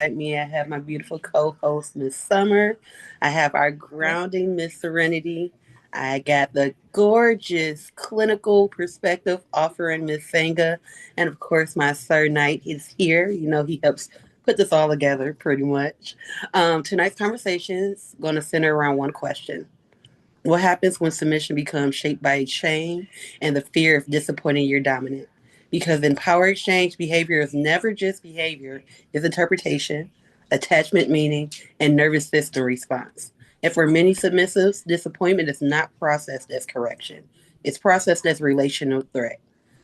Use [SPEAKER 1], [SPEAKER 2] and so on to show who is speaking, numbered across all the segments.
[SPEAKER 1] me, I have my beautiful co-host, Miss Summer. I have our grounding Miss Serenity. I got the gorgeous clinical perspective offering Miss Sangha. And of course, my Sir Knight is here. You know, he helps put this all together pretty much. Tonight's conversation is going to center around one question. What happens when submission becomes shaped by shame and the fear of disappointing your dominant? Because in power exchange, behavior is never just behavior, it's interpretation, attachment meaning, and nervous system response. And for many submissives, disappointment is not processed as correction, it's processed as relational threat.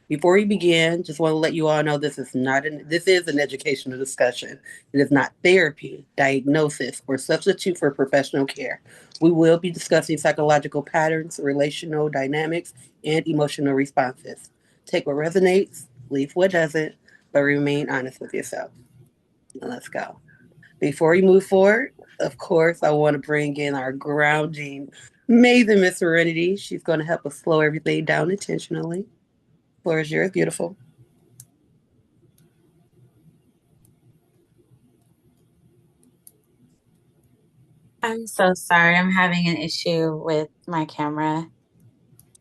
[SPEAKER 1] Before we begin, just want to let you all know this is an educational discussion. It is not therapy, diagnosis, or substitute for professional care. We will be discussing psychological patterns, relational dynamics, and emotional responses. Take what resonates, leave what doesn't, but remain honest with yourself. Now let's go. Before we move forward, of course, I want to bring in our grounding, amazing Miss Serenity. She's going to help us slow everything down intentionally. Floor is yours, beautiful.
[SPEAKER 2] I'm so sorry. I'm having an issue with my camera.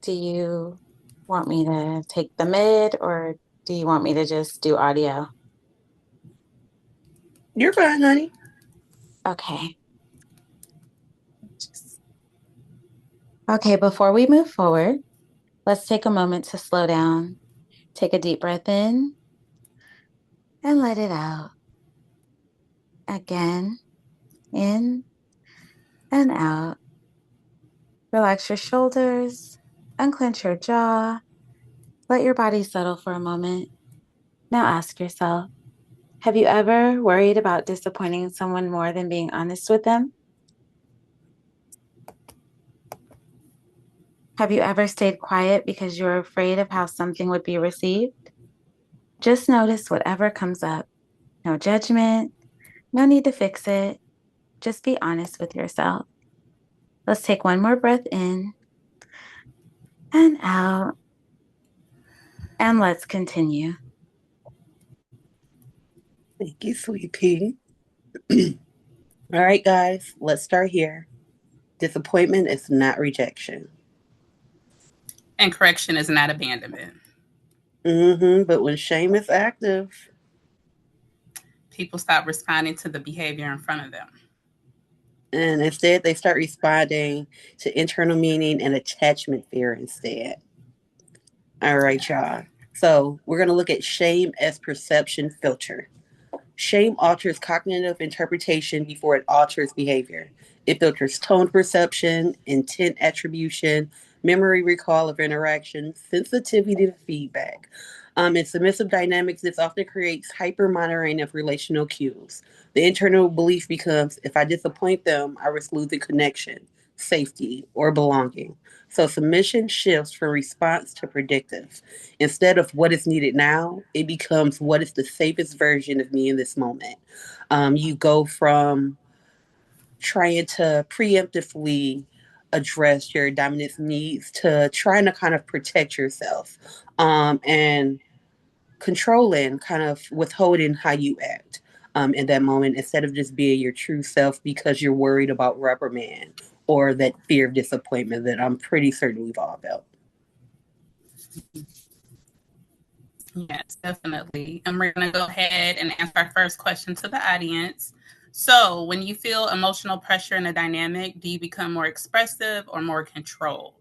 [SPEAKER 2] Do you want me to take the mid or do you want me to just do audio?
[SPEAKER 1] You're fine, honey.
[SPEAKER 2] Okay. Okay, before we move forward, let's take a moment to slow down. Take a deep breath in and let it out. Again, in and out. Relax your shoulders, unclench your jaw, let your body settle for a moment. Now ask yourself, have you ever worried about disappointing someone more than being honest with them? Have you ever stayed quiet because you were afraid of how something would be received? Just notice whatever comes up. No judgment, no need to fix it. Just be honest with yourself. Let's take one more breath in and out, and let's continue.
[SPEAKER 1] Thank you, sweet pea. All right, guys, let's start here. Disappointment is not rejection.
[SPEAKER 3] And correction is not abandonment.
[SPEAKER 1] But when shame is active,
[SPEAKER 3] People stop responding to the behavior in front of them.
[SPEAKER 1] and instead they start responding to internal meaning and attachment fear instead. All right, y'all. So we're going to look at shame as perception filter. Shame alters cognitive interpretation before it alters behavior. It filters tone perception, intent attribution, memory recall of interaction, sensitivity to feedback. In submissive dynamics, this often creates hyper monitoring of relational cues. The internal belief becomes if I disappoint them, I risk losing connection, safety, or belonging. So submission shifts from response to predictive. Instead of what is needed now, it becomes what is the safest version of me in this moment. You go from trying to preemptively address your dominance needs to trying to kind of protect yourself and controlling, kind of withholding how you act in that moment instead of just being your true self because you're worried about reprimand or that fear of disappointment that I'm pretty certain we've all felt.
[SPEAKER 3] Yes, definitely. And we're going to go ahead and answer our first question to the audience. So, when you feel emotional pressure in a dynamic, do you become more expressive or more controlled?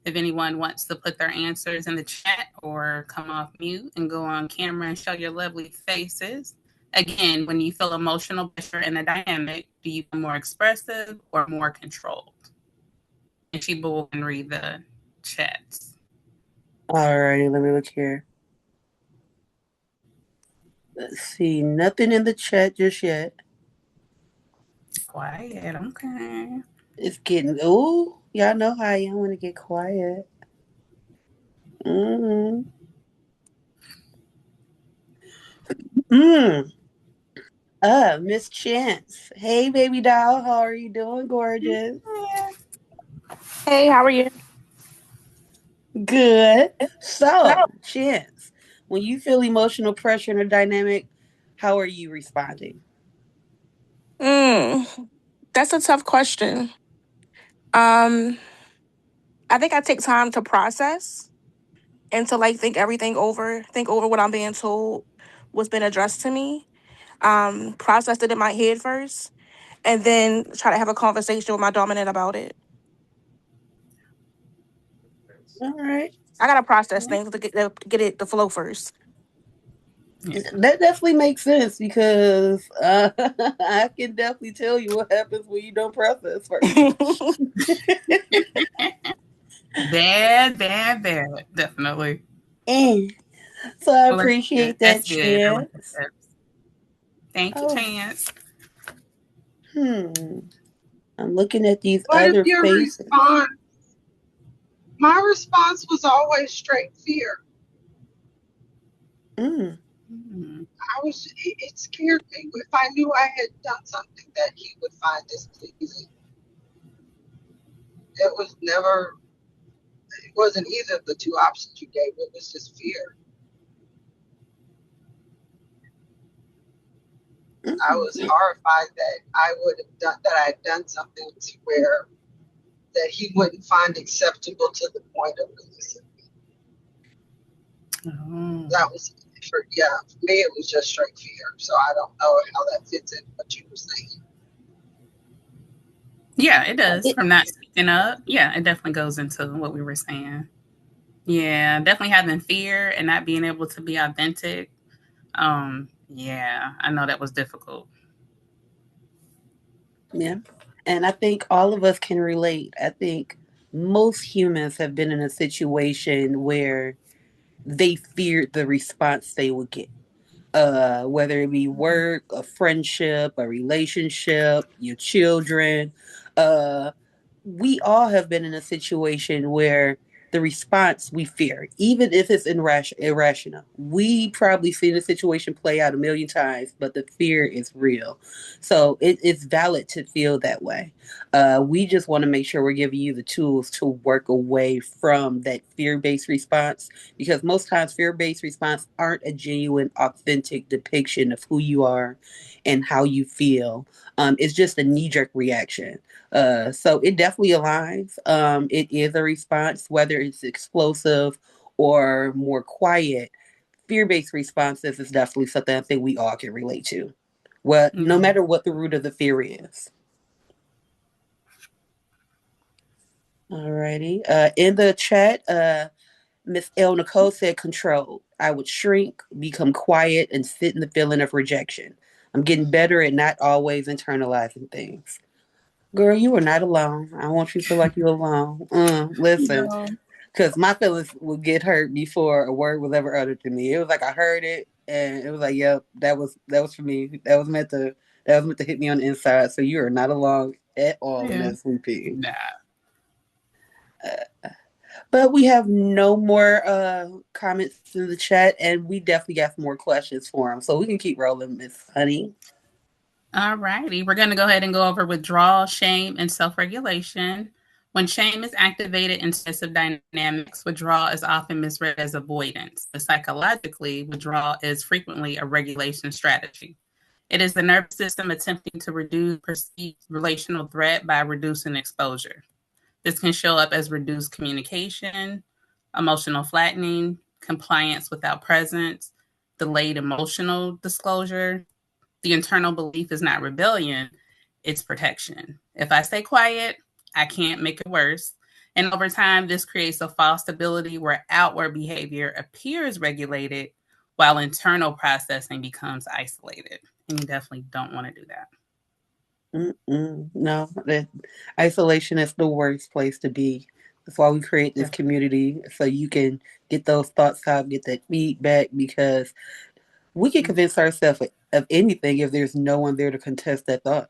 [SPEAKER 3] If anyone wants to put their answers in the chat or come off mute and go on camera and show your lovely faces. Again, when you feel emotional pressure in a dynamic, do you become more expressive or more controlled? And she will read the chats.
[SPEAKER 1] All righty, let me look here. Let's see, nothing in the chat just yet.
[SPEAKER 3] Quiet, okay.
[SPEAKER 1] It's getting, oh, y'all know how I am when it get quiet. Mm-hmm. Mm. Miss Chance. Hey, baby doll. How are you doing, gorgeous?
[SPEAKER 4] Hey, how are you?
[SPEAKER 1] Good. So, Chance, when you feel emotional pressure in a dynamic, how are you responding?
[SPEAKER 4] That's a tough question. I think I take time to process and to think everything over, think over what I'm being told, what's been addressed to me. Process it in my head first, and then try to have a conversation with my dominant about it.
[SPEAKER 1] All right.
[SPEAKER 4] I gotta process things to get it to flow first.
[SPEAKER 3] Yeah.
[SPEAKER 1] That definitely makes sense because I can definitely tell you what happens when you don't process first.
[SPEAKER 3] Bad, definitely.
[SPEAKER 1] And so I
[SPEAKER 3] Well, that's good.
[SPEAKER 1] appreciate that
[SPEAKER 3] That's good. I like the
[SPEAKER 1] chance.
[SPEAKER 3] tips. Thank you,
[SPEAKER 1] Oh,
[SPEAKER 3] Chance.
[SPEAKER 1] I'm looking at these
[SPEAKER 5] What if
[SPEAKER 1] other
[SPEAKER 5] your
[SPEAKER 1] faces.
[SPEAKER 5] response? My response was always straight fear.
[SPEAKER 1] Mm,
[SPEAKER 5] It scared me. If I knew I had done something that he would find displeasing, it wasn't either of the two options you gave. It was just fear. I was
[SPEAKER 1] mm,
[SPEAKER 5] horrified that I had done something to where that he wouldn't find acceptable to the point of releasing.
[SPEAKER 3] Oh.
[SPEAKER 5] That was for me. It was just straight fear. So I don't know how that fits in what you were saying.
[SPEAKER 3] Yeah, it does.
[SPEAKER 1] it,
[SPEAKER 3] From not speaking up. Yeah, it definitely goes into what we were saying. Yeah, definitely having fear and not being able to be authentic. Yeah, I know that was difficult.
[SPEAKER 1] yeah. And I think all of us can relate. I think most humans have been in a situation where they feared the response they would get. Whether it be work, a friendship, a relationship, your children. We all have been in a situation where the response we fear, even if it's irrational. We probably seen the situation play out a million times, but the fear is real. So it's valid to feel that way. We just want to make sure we're giving you the tools to work away from that fear-based response because most times fear-based response aren't a genuine, authentic depiction of who you are and how you feel. It's just a knee-jerk reaction. So it definitely aligns. It is a response, whether it's explosive or more quiet. Fear-based responses is definitely something I think we all can relate to. Well, no
[SPEAKER 3] Yeah.
[SPEAKER 1] matter what the root of the fear is. Alrighty. In the chat, Miss L. Nicole said control. I would shrink, become quiet, and sit in the feeling of rejection. I'm getting better at not always internalizing things. Girl, you are not alone. I want you to feel like you're alone. Listen,
[SPEAKER 3] No.
[SPEAKER 1] because my feelings would get hurt before a word was ever uttered to me. It was like I heard it, and it was like, "Yep, that was for me. That was meant to hit me on the inside." So you are not alone at all in
[SPEAKER 3] Yeah.
[SPEAKER 1] that sleeping.
[SPEAKER 3] Nah.
[SPEAKER 1] But we have no more comments in the chat, and we definitely got some more questions for him, so we can keep rolling, Miss Honey.
[SPEAKER 3] All righty. We're going to go ahead and go over withdrawal, shame, and self regulation. When shame is activated in submissive dynamics, withdrawal is often misread as avoidance. But psychologically, withdrawal is frequently a regulation strategy. It is the nervous system attempting to reduce perceived relational threat by reducing exposure. This can show up as reduced communication, emotional flattening, compliance without presence, delayed emotional disclosure. The internal belief is not rebellion, it's protection. If I stay quiet, I can't make it worse. And over time, this creates a false stability where outward behavior appears regulated while internal processing becomes isolated. And you definitely don't want to do that.
[SPEAKER 1] No, that isolation is the worst place to be. That's why we create this
[SPEAKER 3] Yeah.
[SPEAKER 1] community so you can get those thoughts out, get that feedback because we can convince ourselves of anything if there's no one there to contest that thought.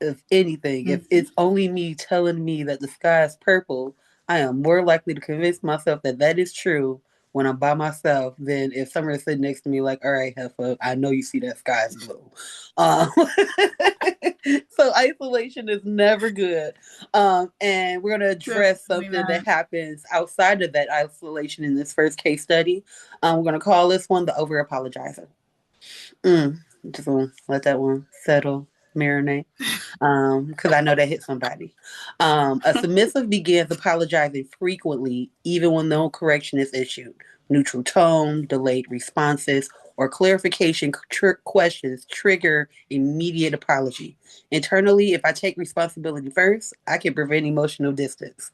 [SPEAKER 1] If anything, if
[SPEAKER 3] Mm-hmm.
[SPEAKER 1] it's only me telling me that the sky is purple, I am more likely to convince myself that that is true when I'm by myself than if someone is sitting next to me, like, all right, Heffa, I know you see that sky is blue. Um, so isolation is never good. And we're going to address
[SPEAKER 3] Definitely
[SPEAKER 1] something
[SPEAKER 3] not.
[SPEAKER 1] that happens outside of that isolation in this first case study. We're going to call this one the over apologizer. Just gonna let that one settle. marinate. Because I know that hit somebody. A submissive begins apologizing frequently, even when no correction is issued. Neutral tone, delayed responses, or clarification questions trigger immediate apology. Internally, if I take responsibility first, I can prevent emotional distance.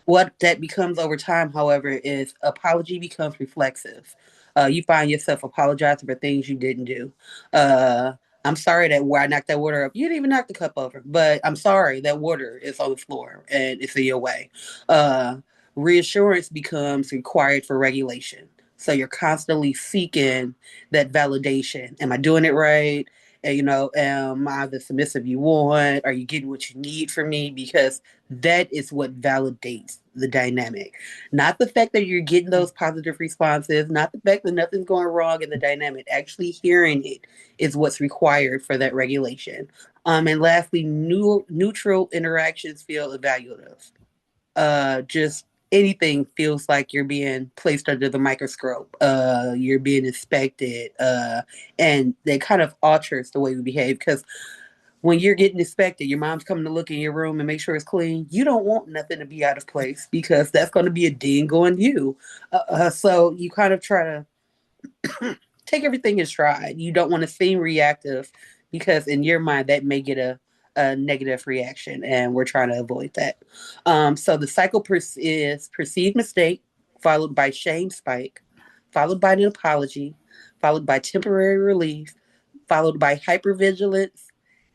[SPEAKER 1] What that becomes over time, however, is apology becomes reflexive. You find yourself apologizing for things you didn't do. Uh, I'm sorry that where I knocked that water up. You didn't even knock the cup over, but I'm sorry that water is on the floor and it's in your way. Uh, Reassurance becomes required for regulation. So you're constantly seeking that validation. Am I doing it right? And, am I the submissive you want? Are you getting what you need from me? Because that is what validates the dynamic. Not the fact that you're getting those positive responses, not the fact that nothing's going wrong in the dynamic. Actually hearing it is what's required for that regulation. And lastly, neutral interactions feel evaluative. Just anything feels like you're being placed under the microscope. You're being inspected, and that kind of alters the way we behave because when you're getting inspected, your mom's coming to look in your room and make sure it's clean. You don't want nothing to be out of place because that's going to be a ding on you. So you kind of try to take everything in stride. You don't want to seem reactive because in your mind that may get a negative reaction, and we're trying to avoid that. So the cycle is perceived mistake, followed by shame spike, followed by an apology, followed by temporary relief, followed by hypervigilance,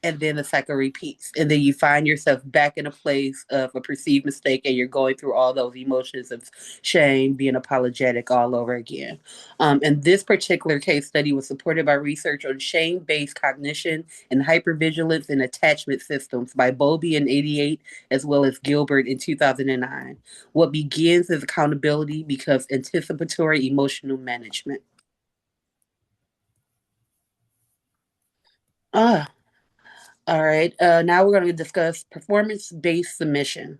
[SPEAKER 1] and then the cycle repeats. And then you find yourself back in a place of a perceived mistake, and you're going through all those emotions of shame, being apologetic all over again. And this particular case study was supported by research on shame based cognition and hypervigilance and attachment systems by Bowlby in '88, as well as Gilbert in 2009. What begins as accountability becomes anticipatory emotional management. Ah, all right. Now we're going to discuss performance based submission.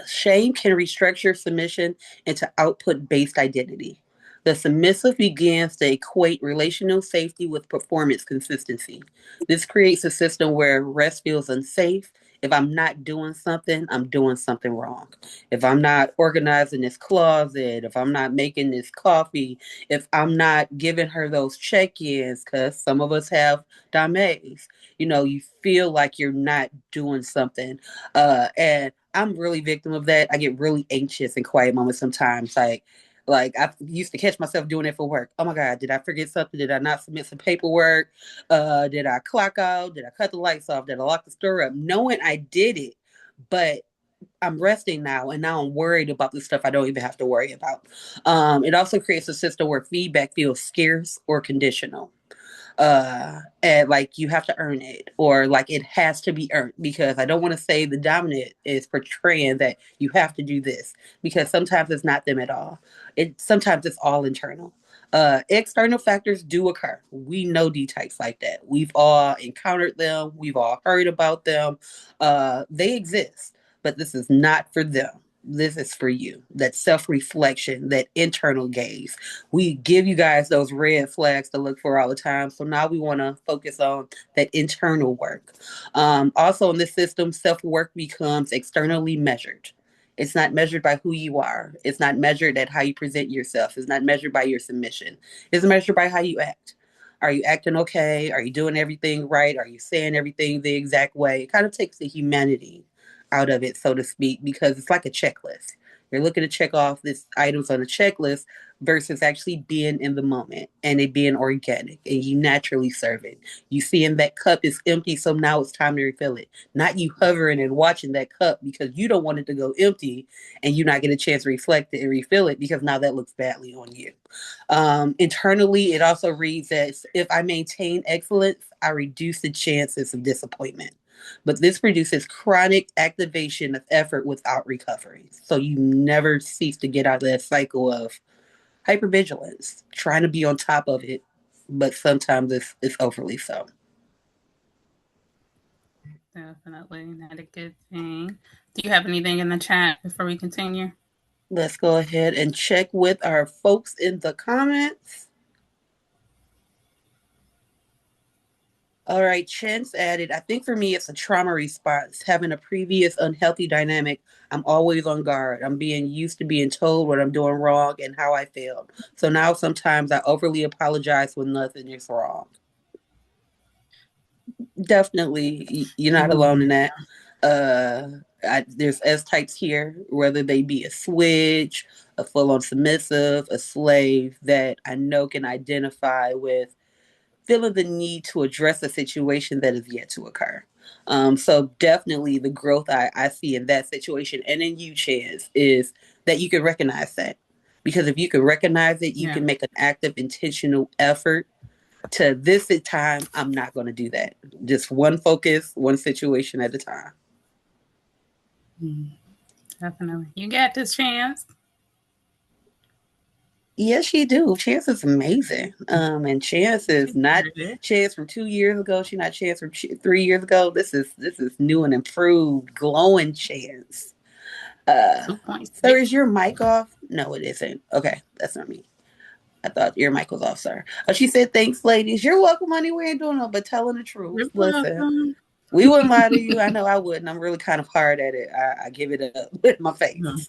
[SPEAKER 1] Shame can restructure submission into output based identity. The submissive begins to equate relational safety with performance consistency. This creates a system where rest feels unsafe. If I'm not doing something, I'm doing something wrong. If I'm not organizing this closet, if I'm not making this coffee, if I'm not giving her those check ins, because some of us have dames, you feel like you're not doing something. And I'm really victim of that. I get really anxious in quiet moments sometimes. Like I used to catch myself doing it for work. Oh my God, did I forget something? Did I not submit some paperwork? Did I clock out? Did I cut the lights off? Did I lock the store up? Knowing I did it, but I'm resting now, and now I'm worried about the stuff I don't even have to worry about. It also creates a system where feedback feels scarce or conditional. And like you have to earn it, or like it has to be earned, because I don't want to say the dominant is portraying that you have to do this, because sometimes it's not them at all. Sometimes it's all internal. External factors do occur. We know D types like that. We've all encountered them. We've all heard about them. They exist, but this is not for them. This is for you. That self-reflection, that internal gaze. We give you guys those red flags to look for all the time. So now we want to focus on that internal work. Also, in this system, self-work becomes externally measured. It's not measured by who you are. It's not measured at how you present yourself. It's not measured by your submission. It's measured by how you act. Are you acting okay? Are you doing everything right? Are you saying everything the exact way? It kind of takes the humanity out of it, so to speak, because it's like a checklist. You're looking to check off these items on a checklist versus actually being in the moment and it being organic and you naturally serve it. You seeing that cup is empty, so now it's time to refill it. Not you hovering and watching that cup because you don't want it to go empty and you not get a chance to reflect it and refill it because now that looks badly on you. Internally, it also reads as if I maintain excellence, I reduce the chances of disappointment. But this produces chronic activation of effort without recovery. So you never cease to get out of that cycle of hypervigilance, trying to be on top of it, but sometimes it's overly so.
[SPEAKER 3] Definitely not a good thing. Do you have anything in the chat before we continue?
[SPEAKER 1] Let's go ahead and check with our folks in the comments. All right, Chance added, I think for me it's a trauma response. Having a previous unhealthy dynamic, I'm always on guard. I'm being used to being told what I'm doing wrong and how I failed. So now sometimes I overly apologize when nothing is wrong. Definitely, you're not alone in that. There's S types here, whether they be a switch, a full on submissive, a slave, that I know can identify with feeling the need to address a situation that is yet to occur. So definitely the growth I see in that situation and in you, Chance, is that you can recognize that. Because if you can recognize it, you can make an active, intentional effort to this time, I'm not going to do that. Just one focus, one situation at a time.
[SPEAKER 3] Definitely. You got this, Chance.
[SPEAKER 1] Yes, you do. Chance is amazing. And Chance is not Chance from 2 years ago. She's not Chance from 3 years ago. This is new and improved, glowing Chance.
[SPEAKER 3] 2.6.
[SPEAKER 1] Sir, is your mic off? No, it isn't. Okay, that's not me. I thought your mic was off, sir. She said, "Thanks, ladies. You're welcome, honey. We ain't doing no but telling the truth.
[SPEAKER 3] You're
[SPEAKER 1] Listen,
[SPEAKER 3] welcome.
[SPEAKER 1] we wouldn't lie to you. I know I wouldn't. I'm really kind of hard at it. I give it up with my face.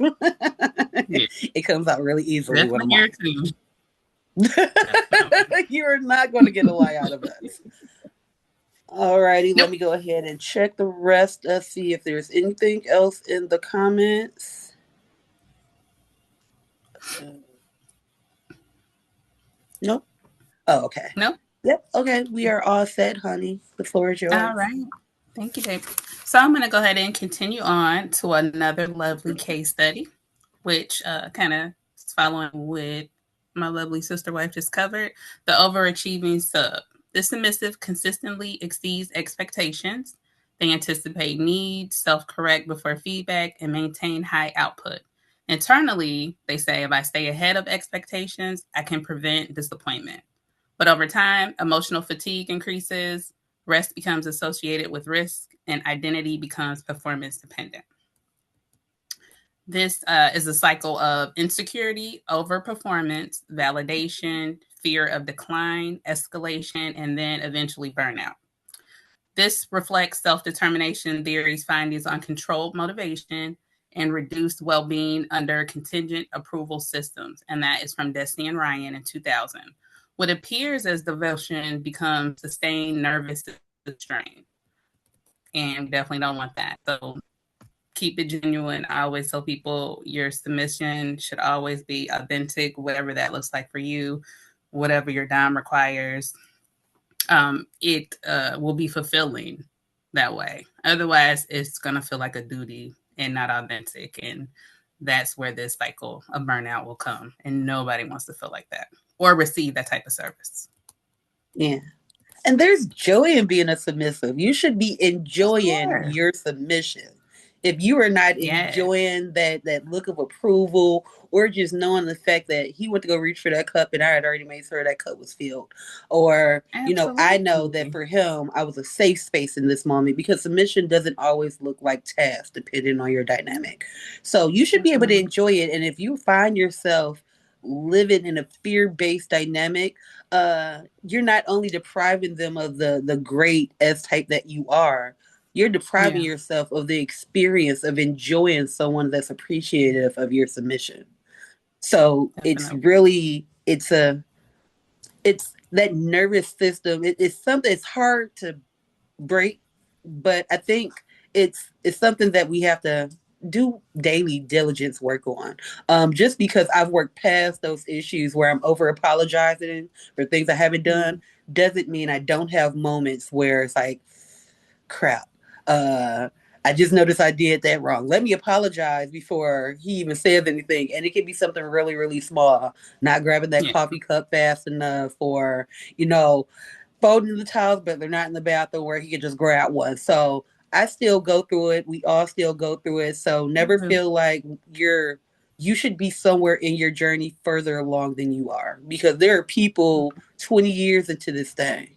[SPEAKER 3] Yeah.
[SPEAKER 1] It comes out really easily when I'm
[SPEAKER 3] Definitely
[SPEAKER 1] on.
[SPEAKER 3] too.
[SPEAKER 1] You are not going to get a lie out of us. All righty,
[SPEAKER 3] Nope.
[SPEAKER 1] let me go ahead and check the rest. Let's see if there's anything else in the comments. Nope. Oh, okay.
[SPEAKER 3] Nope.
[SPEAKER 1] Yep. Okay, we are all set, honey. The floor is yours.
[SPEAKER 3] All right. Thank you, babe. So I'm going to go ahead and continue on to another lovely case study, which kind of is following with my lovely sister wife just covered. The overachieving sub. The submissive consistently exceeds expectations. They anticipate needs, self-correct before feedback, and maintain high output. Internally, they say, if I stay ahead of expectations, I can prevent disappointment. But over time, emotional fatigue increases, rest becomes associated with risk, and identity becomes performance dependent. This is a cycle of insecurity, overperformance, validation, fear of decline, escalation, and then eventually burnout. This reflects self-determination theory's findings on controlled motivation and reduced well-being under contingent approval systems, and that is from Destiny and Ryan in 2000. What appears as devotion becomes sustained nervous strain, and we definitely don't want that. So keep it genuine. I always tell people your submission should always be authentic, whatever that looks like for you, whatever your dime requires. It will be fulfilling that way. Otherwise, it's going to feel like a duty and not authentic. And that's where this cycle of burnout will come. And nobody wants to feel like that or receive that type of service.
[SPEAKER 1] Yeah. And there's joy in being a submissive. You should be enjoying your submission. If you are not enjoying that look of approval or just knowing the fact that he went to go reach for that cup and I had already made sure that cup was filled. Or, I know that for him, I was a safe space in this moment because submission doesn't always look like tasks depending on your dynamic. So you should be able to enjoy it. And if you find yourself living in a fear-based dynamic, you're not only depriving them of the great S type that you are, you're depriving yourself of the experience of enjoying someone that's appreciative of your submission. So it's really it's that nervous system. It's something. It's hard to break, but I think it's something that we have to do daily diligence work on. Just because I've worked past those issues where I'm over apologizing for things I haven't done doesn't mean I don't have moments where it's like, crap. I just noticed I did that wrong. Let me apologize before he even says anything. And it can be something really, really small. Not grabbing that coffee cup fast enough, or, folding the towels, but they're not in the bathroom where he could just grab one. So I still go through it. We all still go through it. So never feel like you should be somewhere in your journey further along than you are, because there are people 20 years into this thing.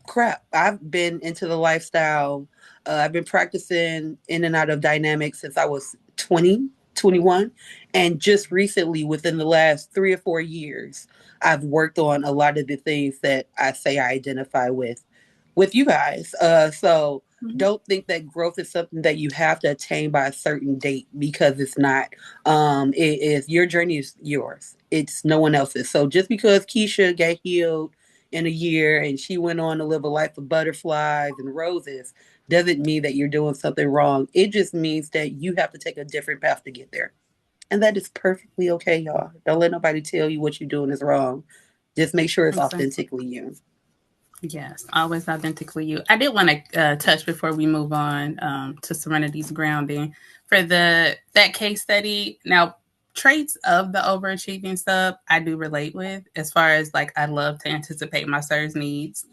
[SPEAKER 1] Crap. I've been into the lifestyle. I've been practicing in and out of dynamics since I was 20, 21. And just recently, within the last 3 or 4 years, I've worked on a lot of the things that I say I identify with. with you guys. So
[SPEAKER 3] Mhm.
[SPEAKER 1] don't think that growth is something that you have to attain by a certain date, because it's not. It is, your journey is yours. It's no one else's. So just because Keisha got healed in a year and she went on to live a life of butterflies and roses doesn't mean that you're doing something wrong. It just means that you have to take a different path to get there. And that is perfectly okay, y'all. Don't let nobody tell you what you're doing is wrong. Just make sure it's
[SPEAKER 3] Exactly.
[SPEAKER 1] authentically you.
[SPEAKER 3] Yes, always authentically you. I did want to touch before we move on to Serenity's grounding for that case study. Now, traits of the overachieving sub, I do relate with, as far as like I love to anticipate my sir's needs.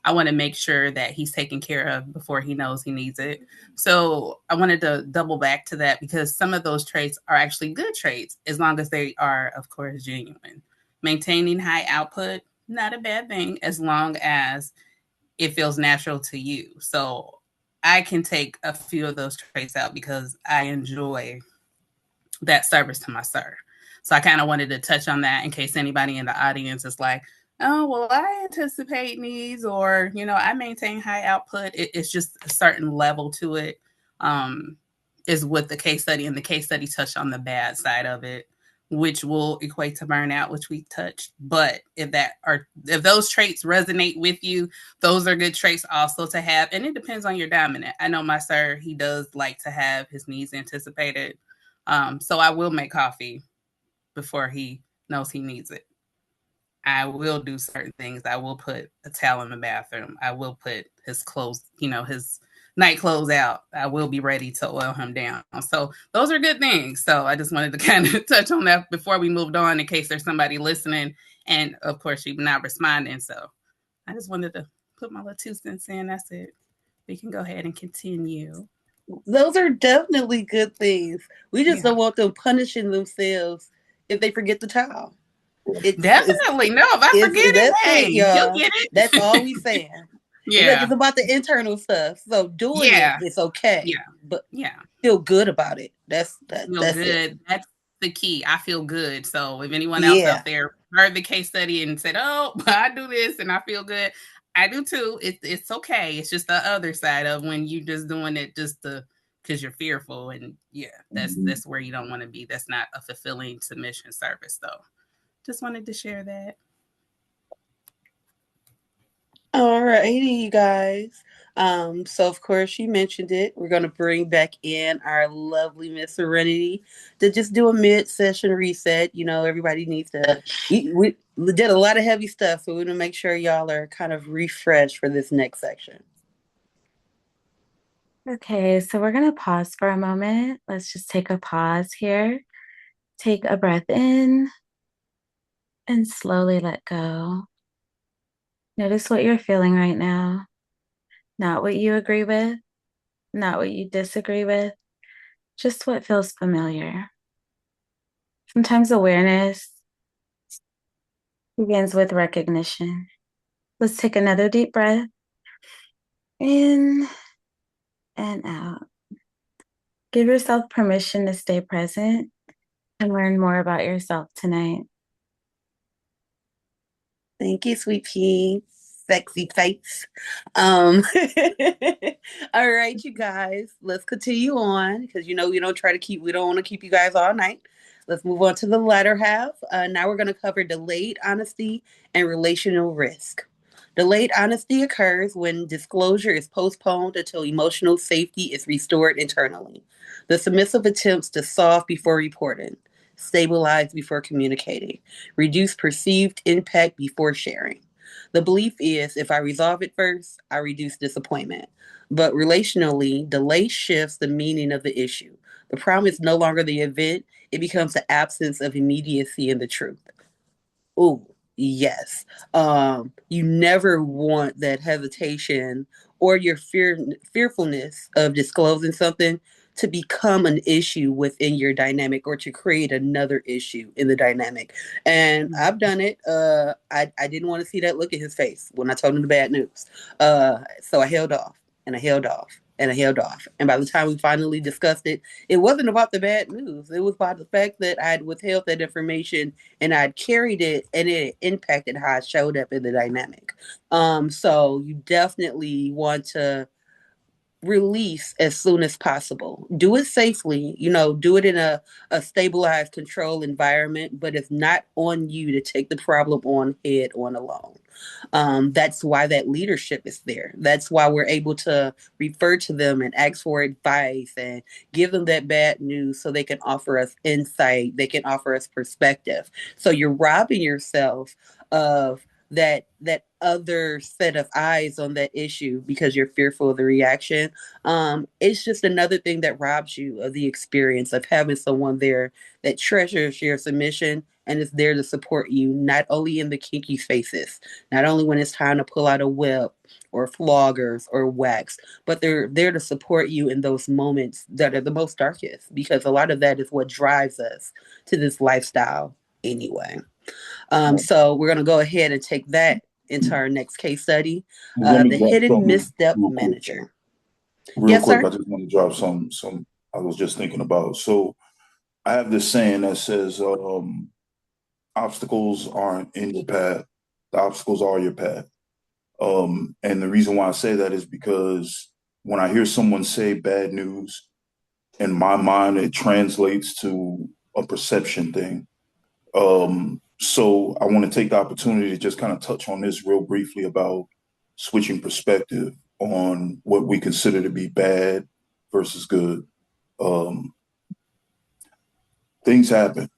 [SPEAKER 3] I want to make sure that he's taken care of before he knows he needs it. So I wanted to double back to that because some of those traits are actually good traits as long as they are, of course, genuine. Maintaining high output, not a bad thing as long as it feels natural to you. So I can take a few of those traits out because I enjoy that service to my sir. So I kind of wanted to touch on that in case anybody in the audience is like, oh, well, I anticipate needs or, I maintain high output. It's just a certain level to it, is with the case study. And the case study touched on the bad side of it, which will equate to burnout, which we touched. But if those traits resonate with you, those are good traits also to have. And it depends on your dominant. I know my sir, he does like to have his needs anticipated. So I will make coffee before he knows he needs it. I will do certain things. I will put a towel in the bathroom. I will put his clothes, his night clothes out. I will be ready to oil him down. So those are good things. So I just wanted to kind of touch on that before we moved on in case there's somebody listening. And of course, you're not responding. So I just wanted to put my little 2 cents in. That's it. We can go ahead and continue.
[SPEAKER 1] Those are definitely good things. We just
[SPEAKER 3] Yeah.
[SPEAKER 1] don't want them punishing themselves if they forget the towel. It's
[SPEAKER 3] Definitely. No, if I forget it,
[SPEAKER 1] that's
[SPEAKER 3] hey,
[SPEAKER 1] it,
[SPEAKER 3] you'll
[SPEAKER 1] y'all.
[SPEAKER 3] get
[SPEAKER 1] That's
[SPEAKER 3] it.
[SPEAKER 1] all we saying. It's like
[SPEAKER 3] Yeah.
[SPEAKER 1] it's about the internal stuff. So doing it,
[SPEAKER 3] Yeah.
[SPEAKER 1] it's okay,
[SPEAKER 3] Yeah.
[SPEAKER 1] but
[SPEAKER 3] Yeah.
[SPEAKER 1] feel good about it. That's that.
[SPEAKER 3] Feel
[SPEAKER 1] That's it.
[SPEAKER 3] good. That's the key. I feel good. So if anyone else
[SPEAKER 1] Yeah.
[SPEAKER 3] out there heard the case study and said, "Oh, I do this and I feel good," I do too. It's okay. It's just the other side of when you just doing it just to because you're fearful, and yeah, that's where you don't want to be. That's not a fulfilling submission service, though. Just wanted to share that.
[SPEAKER 1] All righty, you guys. So of course you mentioned it. We're gonna bring back in our lovely Miss Serenity to just do a mid-session reset. Everybody needs to. We did a lot of heavy stuff, so we want to make sure y'all are kind of refreshed for this next section.
[SPEAKER 2] Okay, so we're going to pause for a moment. Let's just take a pause here. Take a breath in and slowly let go. Notice what you're feeling right now, not what you agree with, not what you disagree with, just what feels familiar. Sometimes awareness begins with recognition. Let's take another deep breath in and out. Give yourself permission to stay present and learn more about yourself tonight.
[SPEAKER 1] Thank you, sweet pea. Sexy face. Um, all right, you guys, let's continue on because we don't want to keep you guys all night. Let's move on to the latter half. Now we're going to cover delayed honesty and relational risk. Delayed honesty occurs when disclosure is postponed until emotional safety is restored internally. The submissive attempts to solve before reporting, stabilize before communicating, reduce perceived impact before sharing. The belief is if I resolve it first, I reduce disappointment. But relationally, delay shifts the meaning of the issue. The problem is no longer the event, it becomes the absence of immediacy in the truth. Oh, yes. You never want that hesitation or your fearfulness of disclosing something to become an issue within your dynamic or to create another issue in the dynamic. And I've done it. I didn't want to see that look in his face when I told him the bad news. So I held off and I held off and I held off. And by the time we finally discussed it, it wasn't about the bad news. It was about the fact that I had withheld that information and I'd carried it, and it impacted how I showed up in the dynamic. So you definitely want to release as soon as possible. Do it safely, do it in a stabilized, controlled environment, but it's not on you to take the problem on head on alone. That's why that leadership is there. That's why we're able to refer to them and ask for advice and give them that bad news so they can offer us insight, they can offer us perspective. So you're robbing yourself of that other set of eyes on that issue because you're fearful of the reaction. It's just another thing that robs you of the experience of having someone there that treasures your submission and is there to support you, not only in the kinky spaces, not only when it's time to pull out a whip or floggers or wax, but they're there to support you in those moments that are the most darkest, because a lot of that is what drives us to this lifestyle anyway. So we're going to go ahead and take that into our next case study,
[SPEAKER 6] Let me
[SPEAKER 1] the
[SPEAKER 6] drop
[SPEAKER 1] hidden
[SPEAKER 6] something
[SPEAKER 1] misstep
[SPEAKER 6] real quick.
[SPEAKER 1] manager.
[SPEAKER 6] Real
[SPEAKER 1] Yes,
[SPEAKER 6] quick,
[SPEAKER 1] sir.
[SPEAKER 6] I just want to drop some I was just thinking about. So I have this saying that says obstacles aren't in your path. The obstacles are your path. And the reason why I say that is because when I hear someone say bad news, in my mind, it translates to a perception thing. So I want to take the opportunity to just kind of touch on this real briefly about switching perspective on what we consider to be bad versus good. Um, Things happen.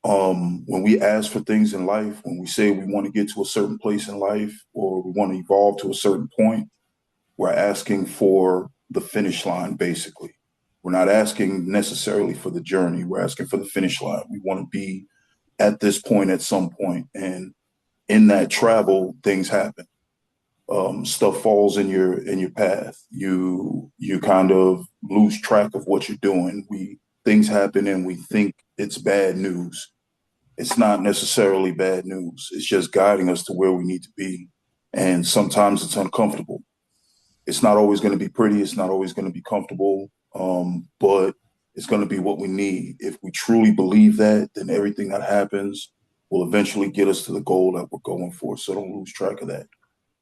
[SPEAKER 6] When we ask for things in life, when we say we want to get to a certain place in life or we want to evolve to a certain point, we're asking for the finish line, basically. We're not asking necessarily for the journey. We're asking for the finish line. We want to be at this point at some point. And in that travel, things happen. Stuff falls in your path. You kind of lose track of what you're doing. Things happen and we think it's bad news. It's not necessarily bad news. It's just guiding us to where we need to be. And sometimes it's uncomfortable. It's not always going to be pretty. It's not always going to be comfortable. But it's going to be what we need. If we truly believe that, then everything that happens will eventually get us to the goal that we're going for. So don't lose track of that.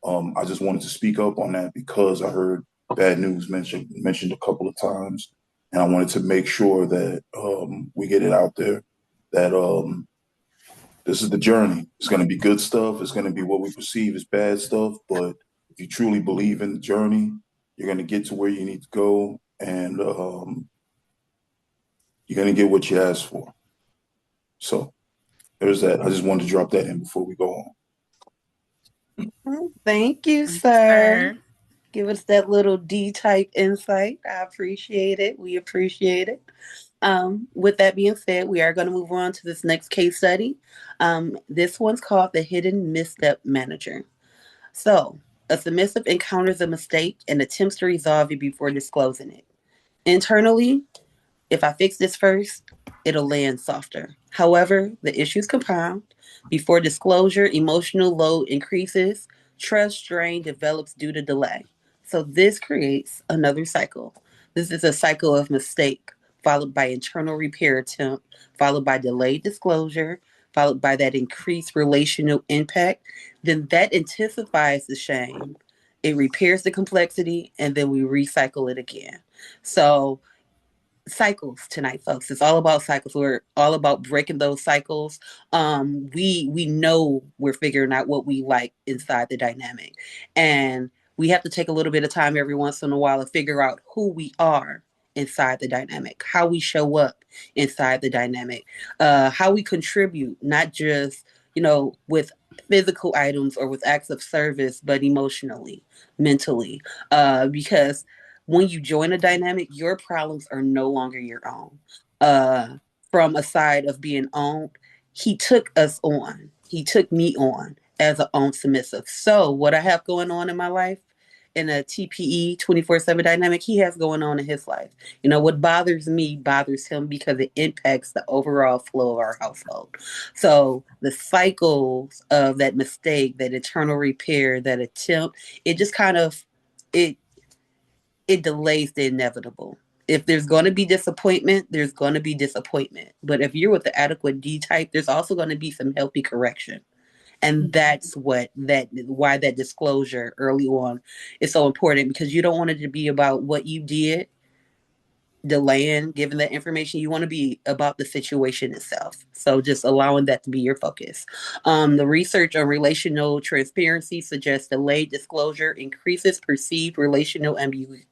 [SPEAKER 6] I just wanted to speak up on that because I heard bad news mentioned a couple of times, and I wanted to make sure that we get it out there that this is the journey. It's going to be good stuff. It's going to be what we perceive as bad stuff. But if you truly believe in the journey, you're going to get to where you need to go, and you're going to get what you asked for. So there's that. I just wanted to drop that in before we go on.
[SPEAKER 1] Thank you,
[SPEAKER 3] Thank you,
[SPEAKER 1] sir.
[SPEAKER 3] sir.
[SPEAKER 1] Give us that little D-type insight. I appreciate it. We appreciate it. With that being said, we are going to move on to this next case study. This one's called the hidden misstep manager. So, a submissive encounters a mistake and attempts to resolve it before disclosing it. Internally, if I fix this first, it'll land softer. However, the issues compound. Before disclosure, emotional load increases, trust strain develops due to delay. So this creates another cycle. This is a cycle of mistake, followed by internal repair attempt, followed by delayed disclosure, followed by that increased relational impact. Then that intensifies the shame. It repairs the complexity, and then we recycle it again. So cycles tonight, folks. It's all about cycles. We're all about breaking those cycles. We know we're figuring out what we like inside the dynamic, and we have to take a little bit of time every once in a while to figure out who we are inside the dynamic, how we show up inside the dynamic, how we contribute, not just with physical items or with acts of service, but emotionally, mentally, because when you join a dynamic, your problems are no longer your own. Uh, from a side of being owned, he took us on. He took me on as a own submissive. So what I have going on in my life in a TPE 24/7 dynamic, he has going on in his life. What bothers me bothers him because it impacts the overall flow of our household. So the cycles of that mistake, that internal repair, that attempt, it just kind of it it delays the inevitable. If there's going to be disappointment, there's going to be disappointment. But if you're with the adequate D type, there's also going to be some healthy correction. And that's why that disclosure early on is so important, because you don't want it to be about what you did, delaying giving that information. You want to be about the situation itself. So just allowing that to be your focus. The research on relational transparency suggests delayed disclosure increases perceived relational ambiguity.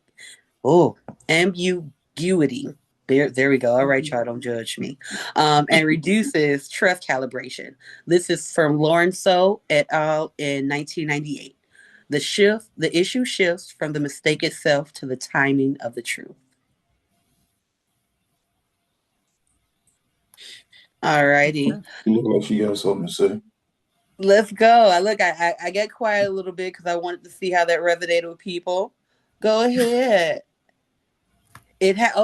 [SPEAKER 1] There we go. All right, y'all, don't judge me. And reduces trust calibration. This is from Lawrenceau et al. In 1998. The issue shifts from the mistake itself to the timing of the truth. All righty.
[SPEAKER 6] You look like she got something to say.
[SPEAKER 1] Let's go. I get quiet a little bit because I wanted to see how that resonated with people. Go ahead.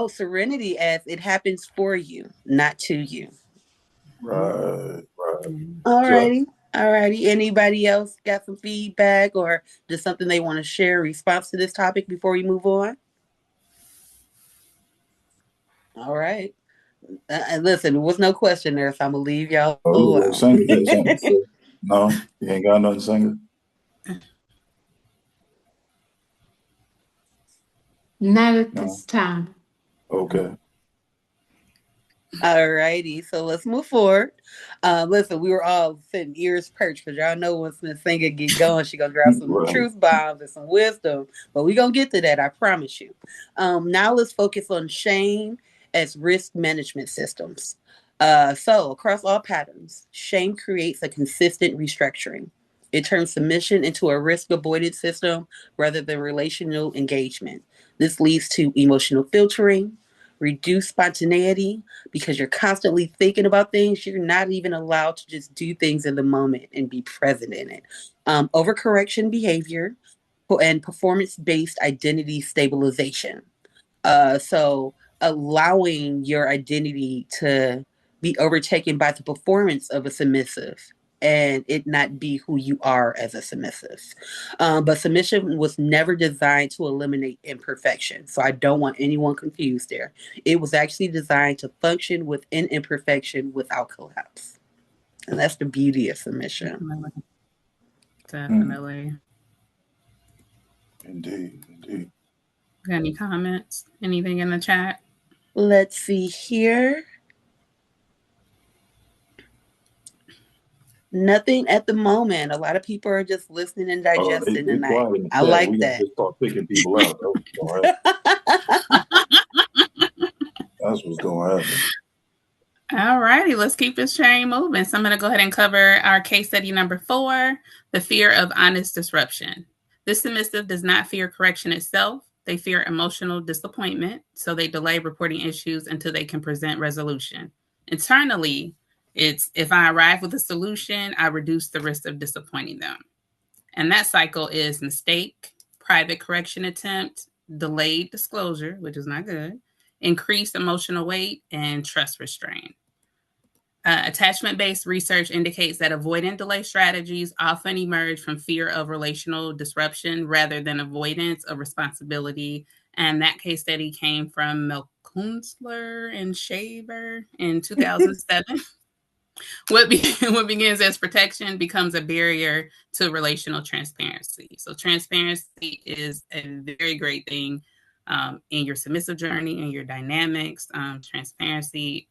[SPEAKER 1] Serenity, as it happens for you, not to you.
[SPEAKER 6] Right.
[SPEAKER 1] Alrighty. Alrighty. Anybody else got some feedback or just something they want to share in response to this topic before we move on? All right. And listen, there was no question there, so I'm gonna leave y'all alone.
[SPEAKER 6] Singer got something to say. No, you ain't got nothing, Singer.
[SPEAKER 7] Not at this time.
[SPEAKER 6] Okay.
[SPEAKER 1] All righty, so let's move forward. Listen, we were all sitting ears perched because y'all know once Miss Singer get going, she gonna drop some truth bombs and some wisdom. But we gonna get to that, I promise you. Now let's focus on shame as risk management systems. So across all patterns, shame creates a consistent restructuring. It turns submission into a risk avoidance system rather than relational engagement. This leads to emotional filtering, reduced spontaneity, because you're constantly thinking about things. You're not even allowed to just do things in the moment and be present in it. Overcorrection behavior and performance-based identity stabilization. So allowing your identity to be overtaken by the performance of a submissive and it not be who you are as a submissive. But submission was never designed to eliminate imperfection. So I don't want anyone confused there. It was actually designed to function within imperfection without collapse. And that's the beauty of submission.
[SPEAKER 3] Definitely.
[SPEAKER 6] Indeed.
[SPEAKER 3] Got any comments? Anything in the chat?
[SPEAKER 1] Let's see here. Nothing at the moment. A lot of people are just listening and digesting tonight. I like that.
[SPEAKER 6] Just start picking people out. That's what's going to happen.
[SPEAKER 3] All righty, let's keep this train moving. So I'm going to go ahead and cover our case study number 4, the fear of honest disruption. This submissive does not fear correction itself. They fear emotional disappointment, so they delay reporting issues until they can present resolution. Internally, it's if I arrive with a solution, I reduce the risk of disappointing them. And that cycle is mistake, private correction attempt, delayed disclosure, which is not good, increased emotional weight, and trust restraint. Attachment-based research indicates that avoidant delay strategies often emerge from fear of relational disruption rather than avoidance of responsibility. And that case study came from Melkunstler and Shaver in 2007. What begins as protection becomes a barrier to relational transparency. So transparency is a very great thing in your submissive journey, in your dynamics. Transparency,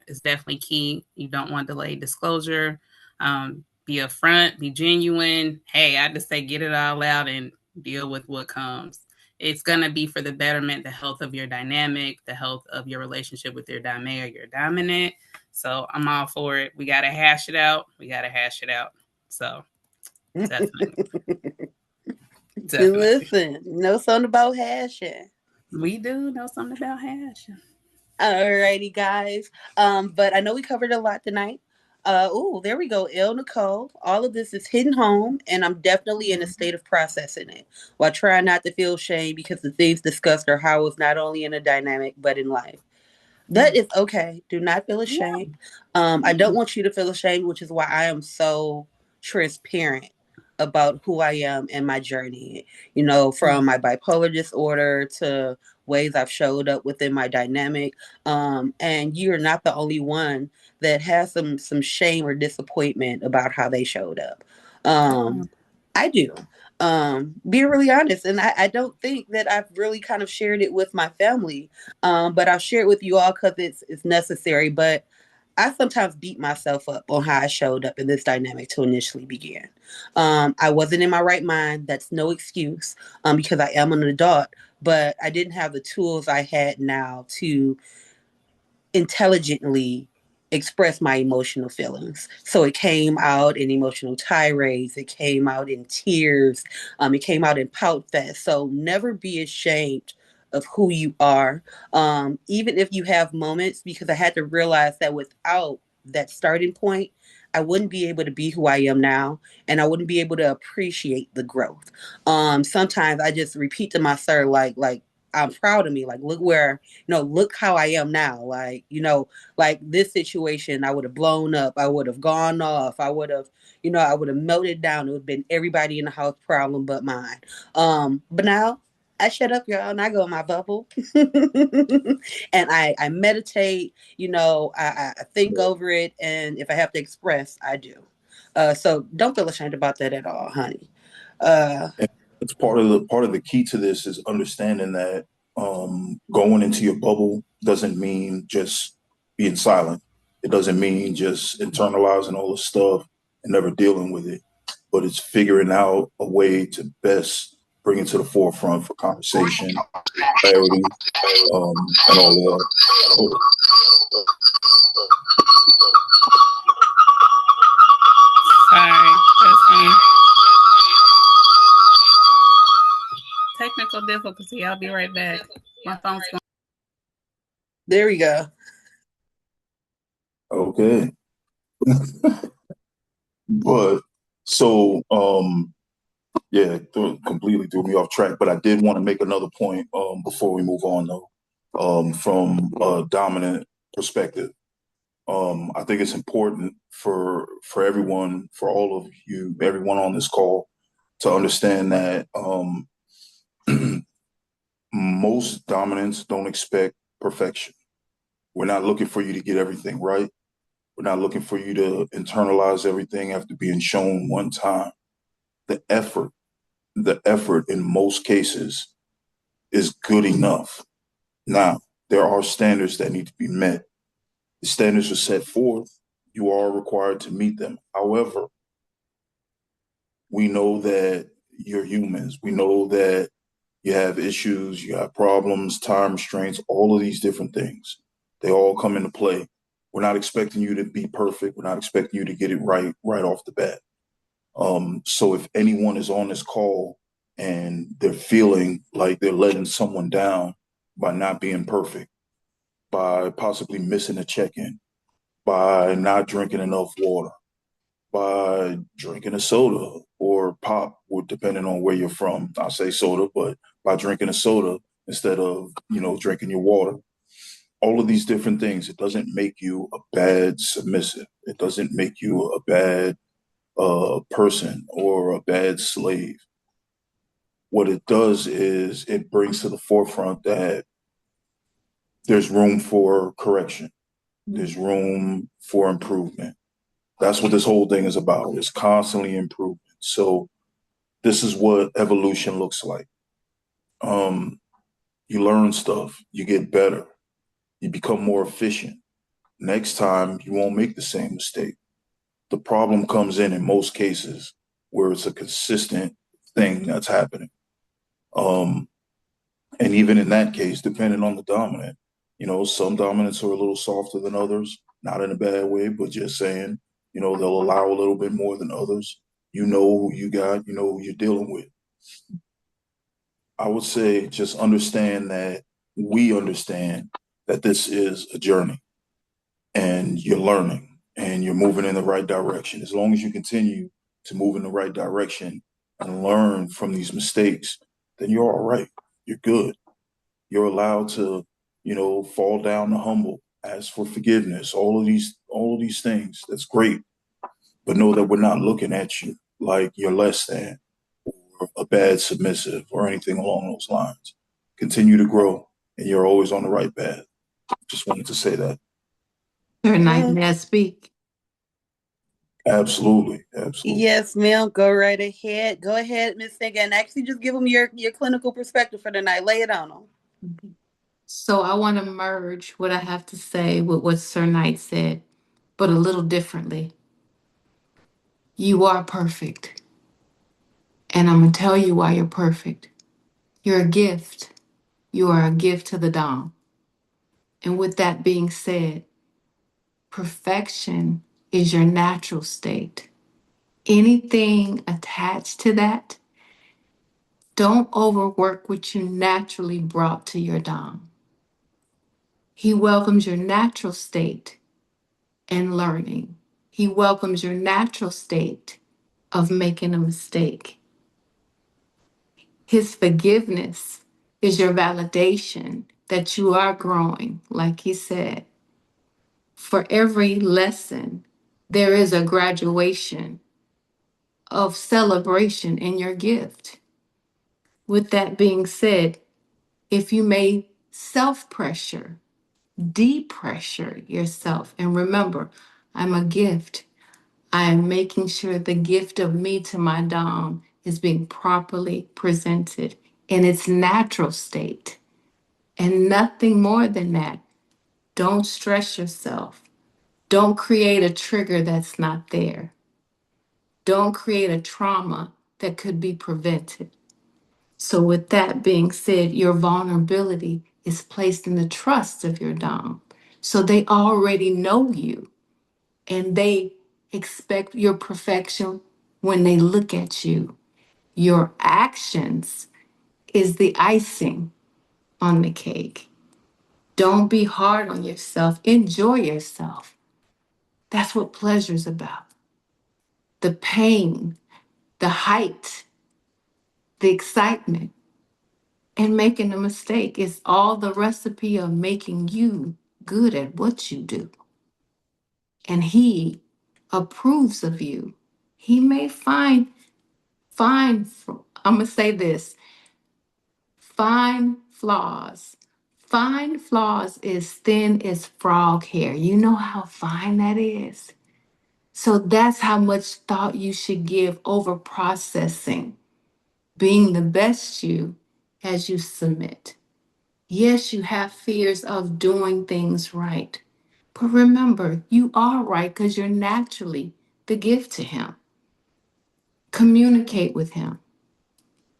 [SPEAKER 3] is definitely key. You don't want delayed disclosure. Be upfront, be genuine. Hey, I just say get it all out and deal with what comes. It's going to be for the betterment, the health of your dynamic, the health of your relationship with your dame or your dominant. So I'm all for it. We got to hash it out. So definitely.
[SPEAKER 1] Listen, know something about hashing.
[SPEAKER 3] We do know something about hashing.
[SPEAKER 1] Alrighty, guys. But I know we covered a lot tonight. There we go. Nicole. All of this is hitting home, and I'm definitely in a state of processing it while trying not to feel shame because the things discussed are how it's not only in a dynamic but in life. That is okay. Do not feel ashamed. I don't want you to feel ashamed, which is why I am so transparent about who I am and my journey, you know, from my bipolar disorder to ways I've showed up within my dynamic. And you're not the only one that has some shame or disappointment about how they showed up. I do. Being really honest, and I don't think that I've really kind of shared it with my family, but I'll share it with you all because it's necessary. But I sometimes beat myself up on how I showed up in this dynamic to initially begin. I wasn't in my right mind. That's no excuse, because I am an adult, but I didn't have the tools I had now to intelligently express my emotional feelings. So it came out in emotional tirades, it came out in tears, it came out in pout fest. So never be ashamed of who you are, even if you have moments, because I had to realize that without that starting point, I wouldn't be able to be who I am now, and I wouldn't be able to appreciate the growth. Sometimes I just repeat to myself, like I'm proud of me. Like, look where, look how I am now. Like, like this situation, I would have blown up. I would have gone off. I would have, I would have melted down. It would have been everybody in the house problem but mine. But now I shut up, y'all, and I go in my bubble and I meditate, I think over it. And if I have to express, I do. So don't feel ashamed about that at all, honey.
[SPEAKER 6] It's part of the key to this is understanding that going into your bubble doesn't mean just being silent. It doesn't mean just internalizing all the stuff and never dealing with it. But it's figuring out a way to best bring it to the forefront for conversation, clarity, and all that. Oh,
[SPEAKER 3] Sorry, that's me. Technical difficulty. I'll be right back. My phone's going.
[SPEAKER 1] There we go.
[SPEAKER 6] okay. But so yeah, completely threw me off track. But I did want to make another point before we move on, though, from a dominant perspective. I think it's important for everyone, for all of you, everyone on this call, to understand that most dominants don't expect perfection. We're not looking for you to get everything right. We're not looking for you to internalize everything after being shown one time. The effort, the effort in most cases is good enough. Now, there are standards that need to be met. The standards are set forth. You are required to meet them. However, we know that you're humans. We know that you have issues, you have problems, time restraints, all of these different things. They all come into play. We're not expecting you to be perfect. We're not expecting you to get it right off the bat. So if anyone is on this call and they're feeling like they're letting someone down by not being perfect, by possibly missing a check-in, by not drinking enough water, by drinking a soda or pop, or depending on where you're from. I say soda, but by drinking a soda instead of, drinking your water. All of these different things, it doesn't make you a bad submissive. It doesn't make you a bad person or a bad slave. What it does is it brings to the forefront that there's room for correction. There's room for improvement. That's what this whole thing is about. It's constantly improvement. So this is what evolution looks like. You learn stuff, you get better, you become more efficient. Next time, you won't make the same mistake. The problem comes in most cases where it's a consistent thing that's happening. And even in that case, depending on the dominant, some dominants are a little softer than others, not in a bad way, but just saying, they'll allow a little bit more than others. You know who you got, you know who you're dealing with. I would say just understand that we understand that this is a journey and you're learning and you're moving in the right direction. As long as you continue to move in the right direction and learn from these mistakes, then you're all right. You're good. You're allowed to, fall down to humble, ask for forgiveness, all of these things. That's great. But know that we're not looking at you. like you're less than or a bad submissive or anything along those lines. Continue to grow, and you're always on the right path. Just wanted to say that.
[SPEAKER 7] Sir Knight, may I speak?
[SPEAKER 6] Absolutely. Absolutely.
[SPEAKER 1] Yes, ma'am. Go right ahead. Go ahead, Miss Singer, and actually just give them your clinical perspective for the night. Lay it on them.
[SPEAKER 7] So I want to merge what I have to say with what Sir Knight said, but a little differently. You are perfect. And I'm going to tell you why you're perfect. You're a gift. You are a gift to the Dom. And with that being said, perfection is your natural state. Anything attached to that, don't overwork what you naturally brought to your Dom. He welcomes your natural state and learning. He welcomes your natural state of making a mistake. His forgiveness is your validation that you are growing, like he said. For every lesson, there is a graduation of celebration in your gift. With that being said, if you may self pressure, depressure yourself, and remember, I'm a gift. I am making sure the gift of me to my Dom is being properly presented in its natural state. And nothing more than that. Don't stress yourself. Don't create a trigger that's not there. Don't create a trauma that could be prevented. So, with that being said, your vulnerability is placed in the trust of your Dom. So, they already know you and they expect your perfection when they look at you. Your actions is the icing on the cake. Don't be hard on yourself. Enjoy yourself. That's what pleasure's about. The pain, the height, the excitement, and making a mistake is all the recipe of making you good at what you do. And he approves of you. He may find, I'm going to say this, find flaws. Fine flaws is thin as frog hair. You know how fine that is? So that's how much thought you should give over processing, being the best you as you submit. Yes, you have fears of doing things right. But remember, you are right because you're naturally the gift to him. Communicate with him.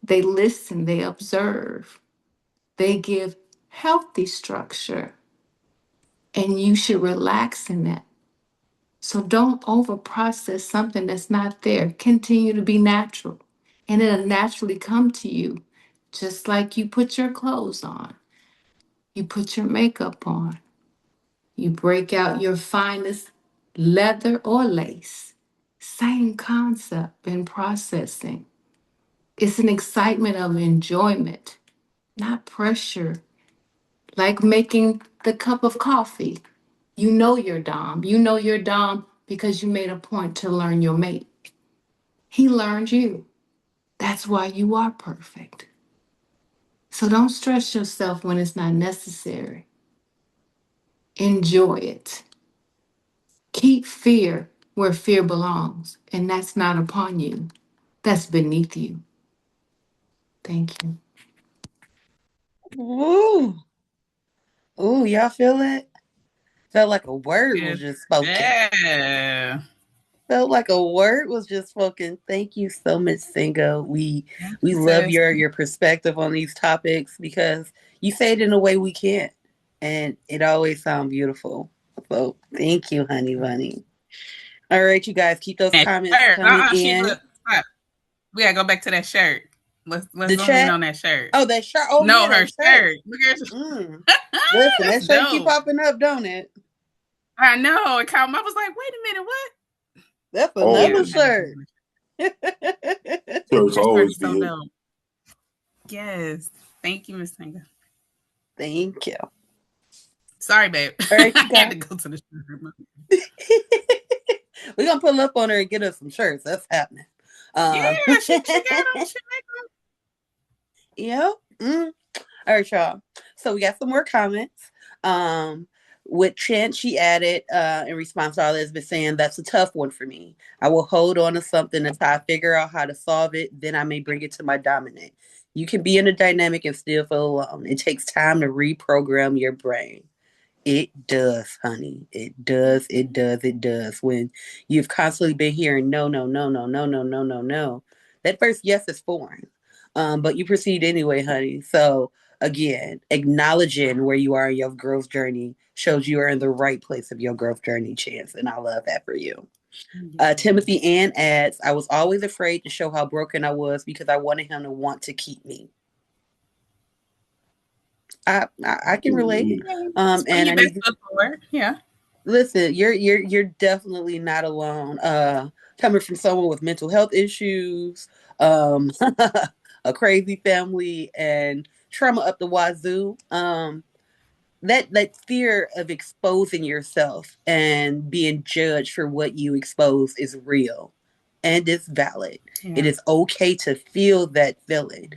[SPEAKER 7] They listen, they observe, they give healthy structure, and you should relax in that. So don't over process something that's not there. Continue to be natural, and it'll naturally come to you, just like you put your clothes on, you put your makeup on, you break out your finest leather or lace. Same concept in processing. It's an excitement of enjoyment, not pressure. Like making the cup of coffee. You know your Dom. You know your Dom because you made a point to learn your mate. He learned you. That's why you are perfect. So don't stress yourself when it's not necessary. Enjoy it. Keep fear where fear belongs, and that's not upon you. That's beneath you. Thank you.
[SPEAKER 1] Ooh. Ooh, y'all feel it? Felt like a word was
[SPEAKER 3] Yes.
[SPEAKER 1] just spoken.
[SPEAKER 3] Yeah.
[SPEAKER 1] Felt like a word was just spoken. Thank you so much, Singo. We love
[SPEAKER 3] Sis.
[SPEAKER 1] your perspective on these topics because you say it in a way we can't. And it always sounds beautiful. So thank you, honey bunny. All right, you guys, keep those
[SPEAKER 3] That
[SPEAKER 1] comments
[SPEAKER 3] shirt.
[SPEAKER 1] coming
[SPEAKER 3] She
[SPEAKER 1] in.
[SPEAKER 3] look. Stop. We gotta go back to that shirt. Let's
[SPEAKER 1] The
[SPEAKER 3] zoom in
[SPEAKER 1] chat.
[SPEAKER 3] on that shirt.
[SPEAKER 1] Oh, that shirt. Oh
[SPEAKER 3] No,
[SPEAKER 1] yeah,
[SPEAKER 3] her
[SPEAKER 1] that shirt.
[SPEAKER 3] shirt. Look at
[SPEAKER 1] Mm. Listen,
[SPEAKER 3] that's
[SPEAKER 1] that shirt keep
[SPEAKER 3] dope.
[SPEAKER 1] popping up, don't it?
[SPEAKER 3] I know. It caught me. I was like, wait a minute, what?
[SPEAKER 1] That's
[SPEAKER 3] Yeah,
[SPEAKER 1] another
[SPEAKER 6] Always,
[SPEAKER 3] I had to
[SPEAKER 1] shirt.
[SPEAKER 3] zoom in.
[SPEAKER 6] shirts
[SPEAKER 3] That shirt
[SPEAKER 6] always
[SPEAKER 3] is
[SPEAKER 6] be
[SPEAKER 3] so
[SPEAKER 6] hit.
[SPEAKER 3] dope. Yes. Thank you, Miss Singer.
[SPEAKER 1] Thank you.
[SPEAKER 3] Sorry, babe.
[SPEAKER 1] All right, you
[SPEAKER 3] I had
[SPEAKER 1] guys.
[SPEAKER 3] to go to the shirt.
[SPEAKER 1] We're gonna pull up on her and get us some shirts. That's happening.
[SPEAKER 3] Yeah,
[SPEAKER 1] Um,
[SPEAKER 3] she got them. She make them.
[SPEAKER 1] yep. All right, y'all. So we got some more comments. Um, with Chant, she added in response to all that's been saying, that's a tough one for me. I will hold on to something until I figure out how to solve it. Then I may bring it to my dominant. You can be in a dynamic and still feel alone. It takes time to reprogram your brain. It does, honey. It does. It does. It does. When you've constantly been hearing no, no, no, no, no, no, no, no, no, that first yes is foreign. But you proceed anyway, honey. So again, acknowledging where you are in your growth journey shows you are in the right place of your growth journey, Chance, and I love that for you. Timothy Ann adds, I was always afraid to show how broken I was because I wanted him to want to keep me. I can relate.
[SPEAKER 3] Swing
[SPEAKER 1] And
[SPEAKER 3] your
[SPEAKER 1] I
[SPEAKER 3] best
[SPEAKER 1] need
[SPEAKER 3] foot forward. Yeah.
[SPEAKER 1] Listen, you're definitely not alone. Coming from someone with mental health issues, um, a crazy family, and trauma up the wazoo. That fear of exposing yourself and being judged for what you expose is real and it's valid. It
[SPEAKER 3] Yeah.
[SPEAKER 1] is okay to feel that feeling.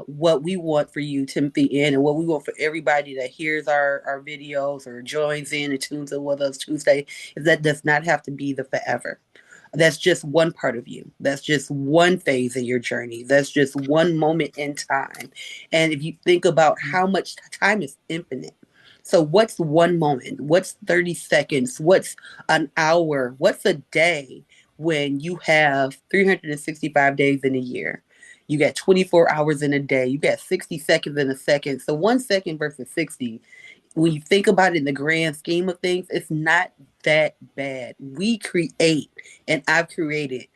[SPEAKER 1] What we want for you, Timothy, and what we want for everybody that hears our videos or joins in and tunes in with us Tuesday is that does not have to be the forever. That's just one part of you. That's just one phase in your journey. That's just one moment in time. And if you think about how much time is infinite. So what's one moment? What's 30 seconds? What's an hour? What's a day when you have 365 days in a year? You got 24 hours in a day. You got 60 seconds in a second. So 1 second versus 60, when you think about it in the grand scheme of things, it's not that bad. We create, and I've created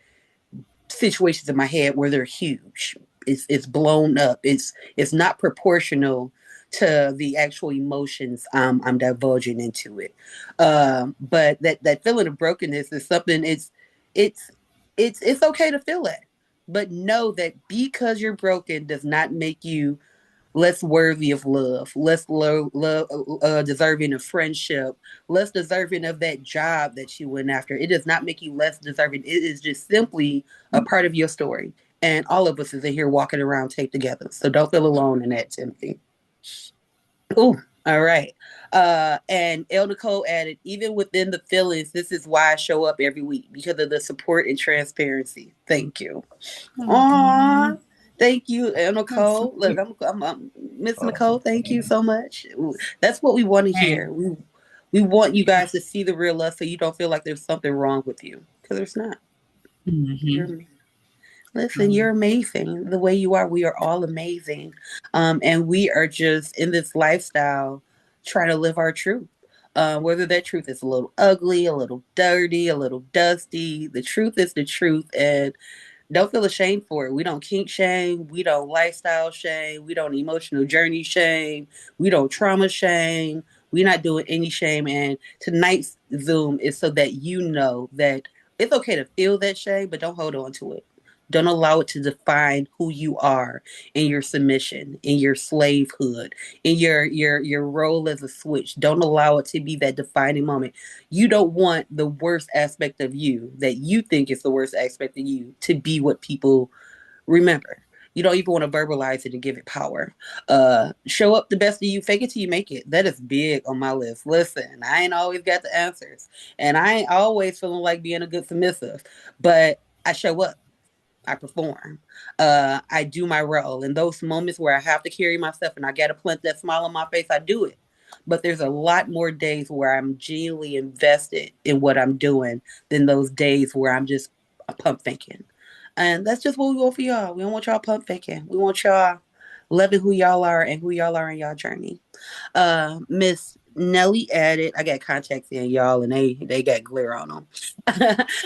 [SPEAKER 1] situations in my head where they're huge. It's blown up. It's not proportional to the actual emotions I'm divulging into it. But that feeling of brokenness is something. It's it's okay to feel it, but know that because you're broken does not make you less worthy of love, less deserving of friendship, less deserving of that job that you went after. It does not make you less deserving. It is just simply a part of your story. And all of us is in here walking around taped together. So don't feel alone in that, Timothy. Oh, all right. And El Nicole added, even within the feelings, this is why I show up every week because of the support and transparency. Thank you. Aw, thank you,
[SPEAKER 3] That's
[SPEAKER 1] Nicole. Look,
[SPEAKER 3] sweet.
[SPEAKER 1] I'm Miss Nicole. Thank you so much. That's what we want to hear. We want you guys to see the real us, so you don't feel like there's something wrong with you, because there's not.
[SPEAKER 3] Mm-hmm.
[SPEAKER 1] You're, listen, you're amazing the way you are. We are all amazing, and we are just in this lifestyle trying to live our truth. Whether that truth is a little ugly, a little dirty, a little dusty, the truth is the truth, and don't feel ashamed for it. We don't kink shame. We don't lifestyle shame. We don't emotional journey shame. We don't trauma shame. We're not doing any shame. And tonight's Zoom is so that you know that it's okay to feel that shame, but don't hold on to it. Don't allow it to define who you are in your submission, in your slavehood, in your role as a switch. Don't allow it to be that defining moment. You don't want the worst aspect of you that you think is the worst aspect of you to be what people remember. You don't even want to verbalize it and give it power. Show up the best of you, fake it till you make it. That is big on my list. Listen, I ain't always got the answers, and I ain't always feeling like being a good submissive, but I show up. I perform. I do my role. In those moments where I have to carry myself and I got to plant that smile on my face, I do it. But there's a lot more days where I'm genuinely invested in what I'm doing than those days where I'm just pump faking. And that's just what we want for y'all. We don't want y'all pump faking. We want y'all loving who y'all are and who y'all are in y'all journey. Miss Nelly added, I got contacts in y'all, and they got glare on them.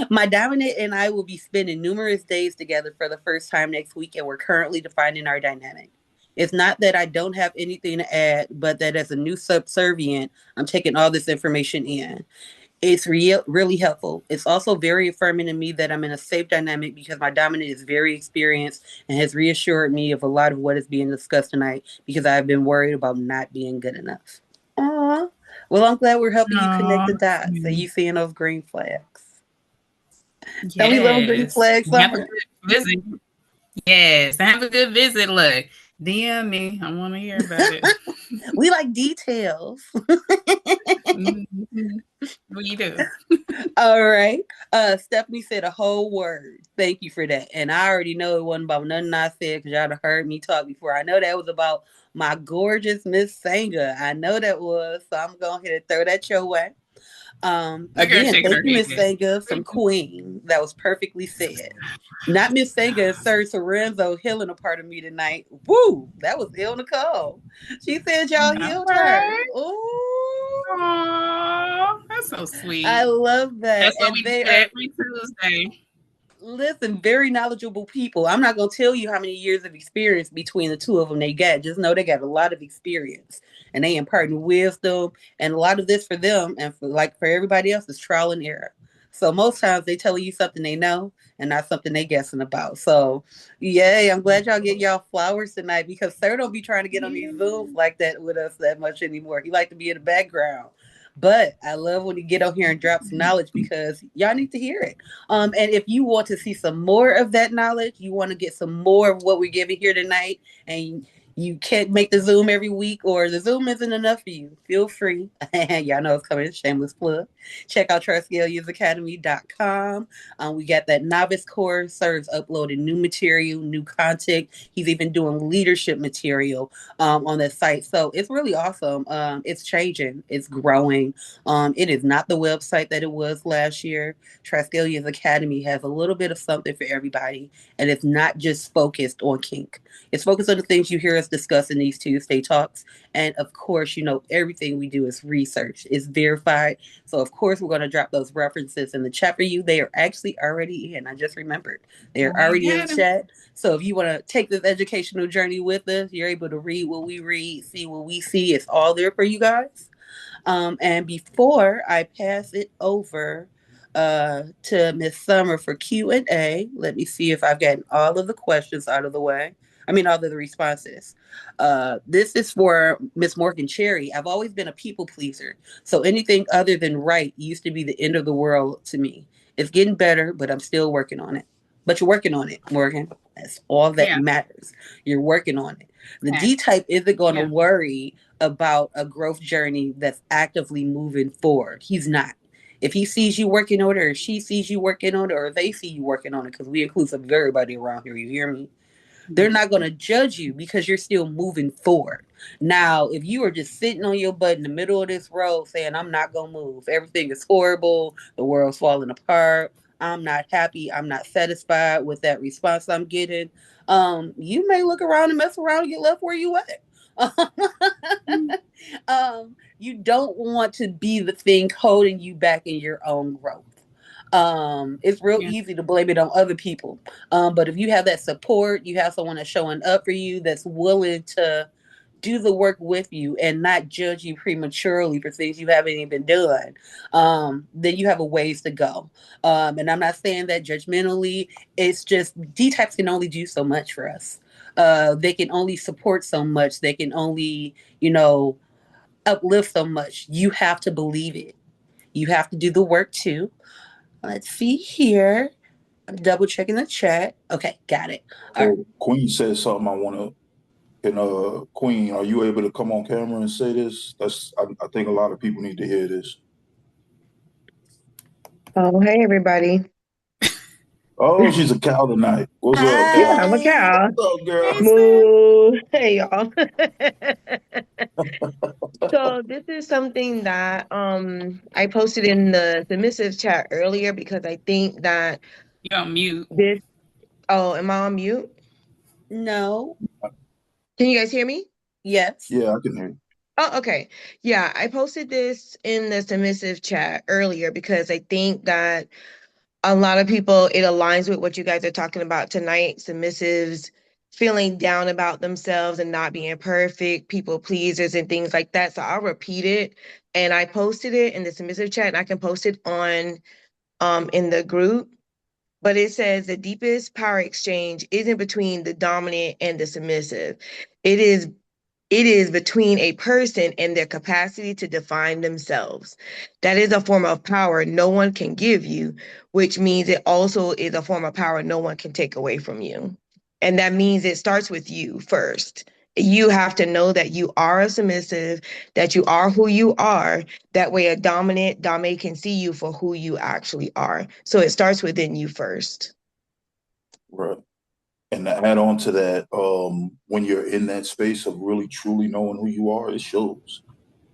[SPEAKER 1] My dominant and I will be spending numerous days together for the first time next week, and we're currently defining our dynamic. It's not that I don't have anything to add, but that as a new subservient, I'm taking all this information in. It's really helpful. It's also very affirming to me that I'm in a safe dynamic because my dominant is very experienced and has reassured me of a lot of what is being discussed tonight because I've been worried about not being good enough. Aw. Well, I'm glad we're helping you connect
[SPEAKER 3] No,
[SPEAKER 1] the dots and you seeing those green flags. Don't we love a green
[SPEAKER 3] Yes.
[SPEAKER 1] flag
[SPEAKER 3] Have a
[SPEAKER 1] summer?
[SPEAKER 3] good visit. Yes. Have a good visit. Look, DM me. I want to hear about it.
[SPEAKER 1] We like details.
[SPEAKER 3] Mhm. We do.
[SPEAKER 1] All right. Stephanie said a whole word. Thank you for that. And I already know it wasn't about nothing I said because y'all have heard me talk before. I know that was about my gorgeous Miss Sanga. I know that was. So I'm going to throw that your way.
[SPEAKER 3] That girl
[SPEAKER 1] Again,
[SPEAKER 3] shaking
[SPEAKER 1] thank
[SPEAKER 3] her
[SPEAKER 1] you, Miss
[SPEAKER 3] head.
[SPEAKER 1] Sanga from
[SPEAKER 3] Thank you.
[SPEAKER 1] Queen. That was perfectly said. Not Miss Sanga, Sir Sorenzo healing a part of me tonight. Woo! That was ill Nicole. She said y'all
[SPEAKER 3] All
[SPEAKER 1] healed her.
[SPEAKER 3] right.
[SPEAKER 1] Ooh.
[SPEAKER 3] Aww, that's so
[SPEAKER 1] I
[SPEAKER 3] sweet.
[SPEAKER 1] love that.
[SPEAKER 3] That's what
[SPEAKER 1] And
[SPEAKER 3] we
[SPEAKER 1] they
[SPEAKER 3] do
[SPEAKER 1] are,
[SPEAKER 3] every Tuesday.
[SPEAKER 1] listen, very knowledgeable people. I'm not going to tell you how many years of experience between the two of them they got. Just know they got a lot of experience and they imparting wisdom. And a lot of this for them and for like for everybody else is trial and error. So most times they telling you something they know and not something they guessing about. So yay, I'm glad y'all get y'all flowers tonight because Sir don't be trying to get on these Zooms like that with us that much anymore. He like to be in the background. But I love when you get on here and drop some knowledge because y'all need to hear it. And if you want to see some more of that knowledge, you want to get some more of what we're giving here tonight, and you can't make the Zoom every week or the Zoom isn't enough for you, feel free. Y'all know it's coming, shameless plug. Check out TriskelionAcademy.com. We got that novice course. Sir is uploading new material, new content. He's even doing leadership material on that site. So it's really awesome. It's changing. It's growing. It is not the website that it was last year. Triskelion Academy has a little bit of something for everybody, and it's not just focused on kink. It's focused on the things you hear us discuss in these Tuesday talks. And of course, you know, everything we do is research, it's verified. So, of course, we're going to drop those references in the chat for you. They are actually already in. I just remembered. They are
[SPEAKER 3] We
[SPEAKER 1] already in the
[SPEAKER 3] got him.
[SPEAKER 1] chat. So, if you want to take this educational journey with us, you're able to read what we read, see what we see. It's all there for you guys. And before I pass it over to Miss Summer for Q&A, let me see if I've gotten all of the questions out of the way. I mean, all of the responses. This is for Miss Morgan Cherry. I've always been a people pleaser. So anything other than right used to be the end of the world to me. It's getting better, but I'm still working on it. But you're working on it, Morgan. That's all that
[SPEAKER 3] Yeah.
[SPEAKER 1] matters. You're working on it. The
[SPEAKER 3] Yeah.
[SPEAKER 1] D type isn't going to
[SPEAKER 3] Yeah.
[SPEAKER 1] worry about a growth journey that's actively moving forward. He's not. If he sees you working on it, or she sees you working on it, or they see you working on it, because we include some everybody around here, you hear me? They're not going to judge you because you're still moving forward. Now, if you are just sitting on your butt in the middle of this road saying, I'm not going to move, everything is horrible, the world's falling apart, I'm not happy, I'm not satisfied with that response I'm getting, you may look around and mess around and get left where you at. You don't want to be the thing holding you back in your own growth. It's real
[SPEAKER 3] Yeah.
[SPEAKER 1] easy to blame it on other people. But if you have that support, you have someone that's showing up for you, that's willing to do the work with you and not judge you prematurely for things you haven't even done, then you have a ways to go. And I'm not saying that judgmentally. It's just D types can only do so much for us. They can only support so much. They can only, uplift so much. You have to believe it. You have to do the work too. Let's see here. I'm double checking the chat. Okay, got it. All right.
[SPEAKER 6] So Queen said something I want to. And Queen, are you able to come on camera and say this? I think a lot of people need to hear this.
[SPEAKER 8] Oh, hey everybody.
[SPEAKER 6] Oh, she's a cow tonight. What's up,
[SPEAKER 8] Yeah,
[SPEAKER 6] cow?
[SPEAKER 8] I'm a
[SPEAKER 1] Hi.
[SPEAKER 8] cow.
[SPEAKER 6] What's up,
[SPEAKER 3] Hey,
[SPEAKER 6] girl?
[SPEAKER 3] sis.
[SPEAKER 8] Moo. Hey y'all. So this is something that I posted in the submissive chat earlier because I think that
[SPEAKER 3] You're on mute.
[SPEAKER 8] this oh, am I on mute?
[SPEAKER 1] No.
[SPEAKER 8] Can you guys hear me?
[SPEAKER 1] Yes.
[SPEAKER 6] Yeah, I can hear you.
[SPEAKER 8] Oh, okay. Yeah, I posted this in the submissive chat earlier because I think that a lot of people, it aligns with what you guys are talking about tonight. Submissives feeling down about themselves and not being perfect, people pleasers and things like that. So I'll repeat it. And I posted it in the submissive chat and I can post it on in the group. But it says the deepest power exchange isn't between the dominant and the submissive. It is It is between a person and their capacity to define themselves. That is a form of power no one can give you, which means it also is a form of power no one can take away from you. And that means it starts with you first. You have to know that you are a submissive, that you are who you are. That way, a dominant Dame can see you for who you actually are. So it starts within you first.
[SPEAKER 6] Right. And to add on to that, when you're in that space of really truly knowing who you are, it shows.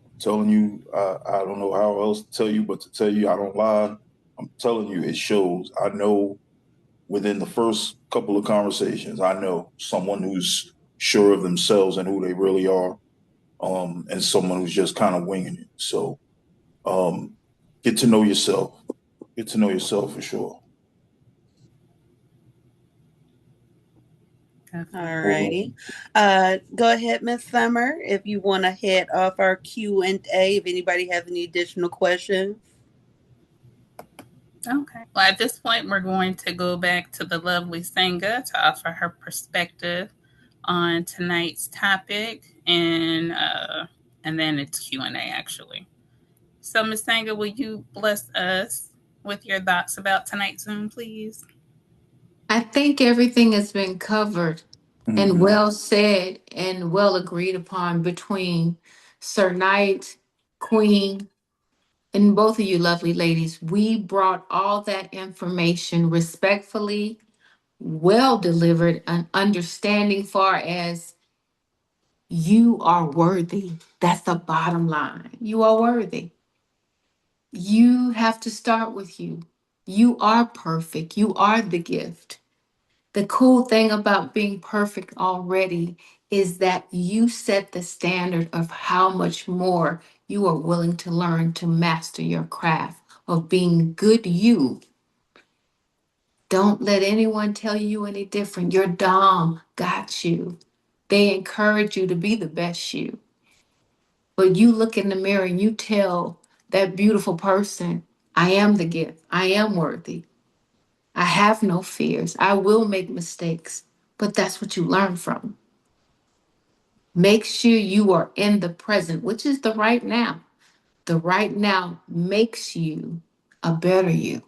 [SPEAKER 6] I'm telling you, I don't know how else to tell you, but to tell you I don't lie, I'm telling you, it shows. I know within the first couple of conversations, I know someone who's sure of themselves and who they really are, and someone who's just kind of winging it. So um, get to know yourself. Get to know yourself for sure.
[SPEAKER 1] All
[SPEAKER 3] Definitely.
[SPEAKER 1] righty. Go ahead, Miss Summer, if you want to head off our Q&A, if anybody has any additional questions.
[SPEAKER 3] Okay. Well, at this point, we're going to go back to the lovely Senga to offer her perspective on tonight's topic, and then it's Q&A actually. So, Miss Senga, will you bless us with your thoughts about tonight's Zoom, please?
[SPEAKER 7] I think everything has been covered and
[SPEAKER 6] Mm-hmm.
[SPEAKER 7] well said and well agreed upon between Sir Knight, Queen, and both of you lovely ladies. We brought all that information respectfully, well delivered, and understanding far as you are worthy. That's the bottom line. You are worthy. You have to start with you. You are perfect. You are the gift. The cool thing about being perfect already is that you set the standard of how much more you are willing to learn to master your craft of being good you. Don't let anyone tell you any different. Your Dom got you. They encourage you to be the best you. But you look in the mirror and you tell that beautiful person, I am the gift. I am worthy. I have no fears. I will make mistakes, but that's what you learn from. Make sure you are in the present, which is the right now. The right now makes you a better you.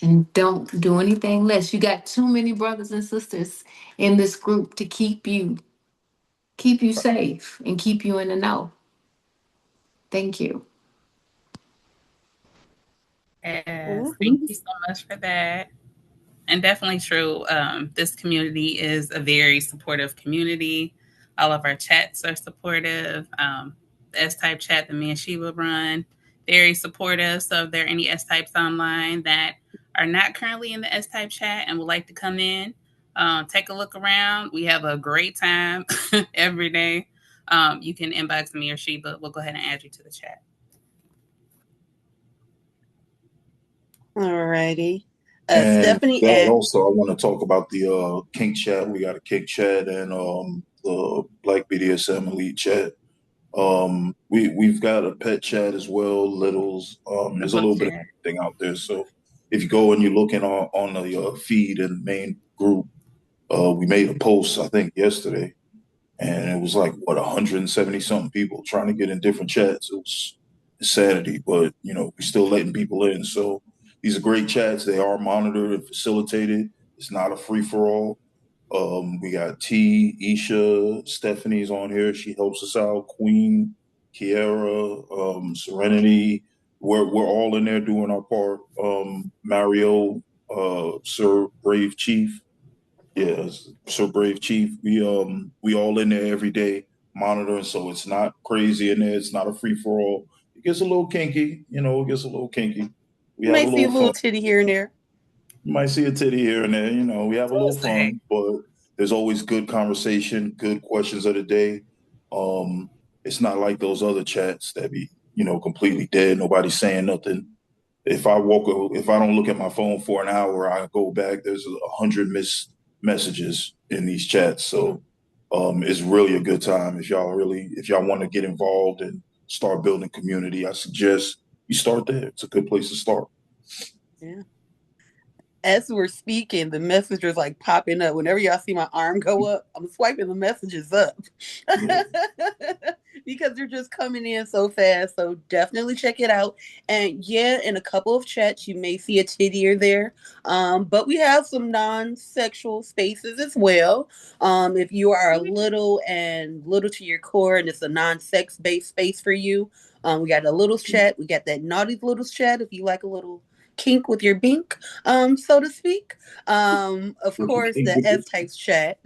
[SPEAKER 7] And don't do anything less. You got too many brothers and sisters in this group to keep you safe and keep you in the know. Thank you.
[SPEAKER 3] Yes, thank
[SPEAKER 1] Mhm.
[SPEAKER 3] you so much for that. And definitely true. This community is a very supportive community. All of our chats are supportive. The S type chat that me and Sheba run, very supportive. So if there are any S types online that are not currently in the S type chat and would like to come in, take a look around. We have a great time every day. You can inbox me or Sheba. We'll go ahead and add you to the chat.
[SPEAKER 1] All righty.
[SPEAKER 6] And
[SPEAKER 1] Stephanie
[SPEAKER 6] that
[SPEAKER 1] asked,
[SPEAKER 6] also, I want to talk about the kink chat. We got a kink chat and the Black BDSM Elite chat. We've got a pet chat as well, littles.
[SPEAKER 3] The
[SPEAKER 6] There's a
[SPEAKER 3] book
[SPEAKER 6] little bit of
[SPEAKER 3] chat.
[SPEAKER 6] everything out there. So if you go and you're looking on the feed and main group, we made a post I think yesterday, and it was like what 170 something people trying to get in different chats. It was insanity, but we're still letting people in. So these are great chats. They are monitored and facilitated. It's not a free for all. We got T, Isha, Stephanie's on here. She helps us out. Queen, Kiera, Serenity. We're all in there doing our part. Mario, Sir Brave Chief. Yeah, Sir Brave Chief. We all in there every day monitoring, so it's not crazy in there. It's not a free for all. It gets a little kinky, it gets a little kinky. We
[SPEAKER 1] you
[SPEAKER 6] have a
[SPEAKER 1] may see a
[SPEAKER 6] little
[SPEAKER 1] little
[SPEAKER 6] fun.
[SPEAKER 1] titty here and there.
[SPEAKER 6] You might see a titty here and there, we have a little
[SPEAKER 3] Tuesday.
[SPEAKER 6] fun, but there's always good conversation, good questions of the day. Um, it's not like those other chats that be, completely dead. Nobody's saying nothing. If I don't look at my phone for an hour, I go back. There's 100 missed messages in these chats. So it's really a good time if y'all want to get involved and start building community. I suggest you start there. It's a good place to start.
[SPEAKER 1] Yeah. as we're speaking, the messages like popping up. Whenever y'all see my arm go up, I'm swiping the messages up because they're just coming in so fast. So definitely check it out. And yeah, in a couple of chats, you may see a titty or there. But we have some non-sexual spaces as well. If you are a little to your core and it's a non-sex based space for you, we got a little chat. We got that naughty little chat if you like a little kink with your bink, so to speak. Of course, the S types chat.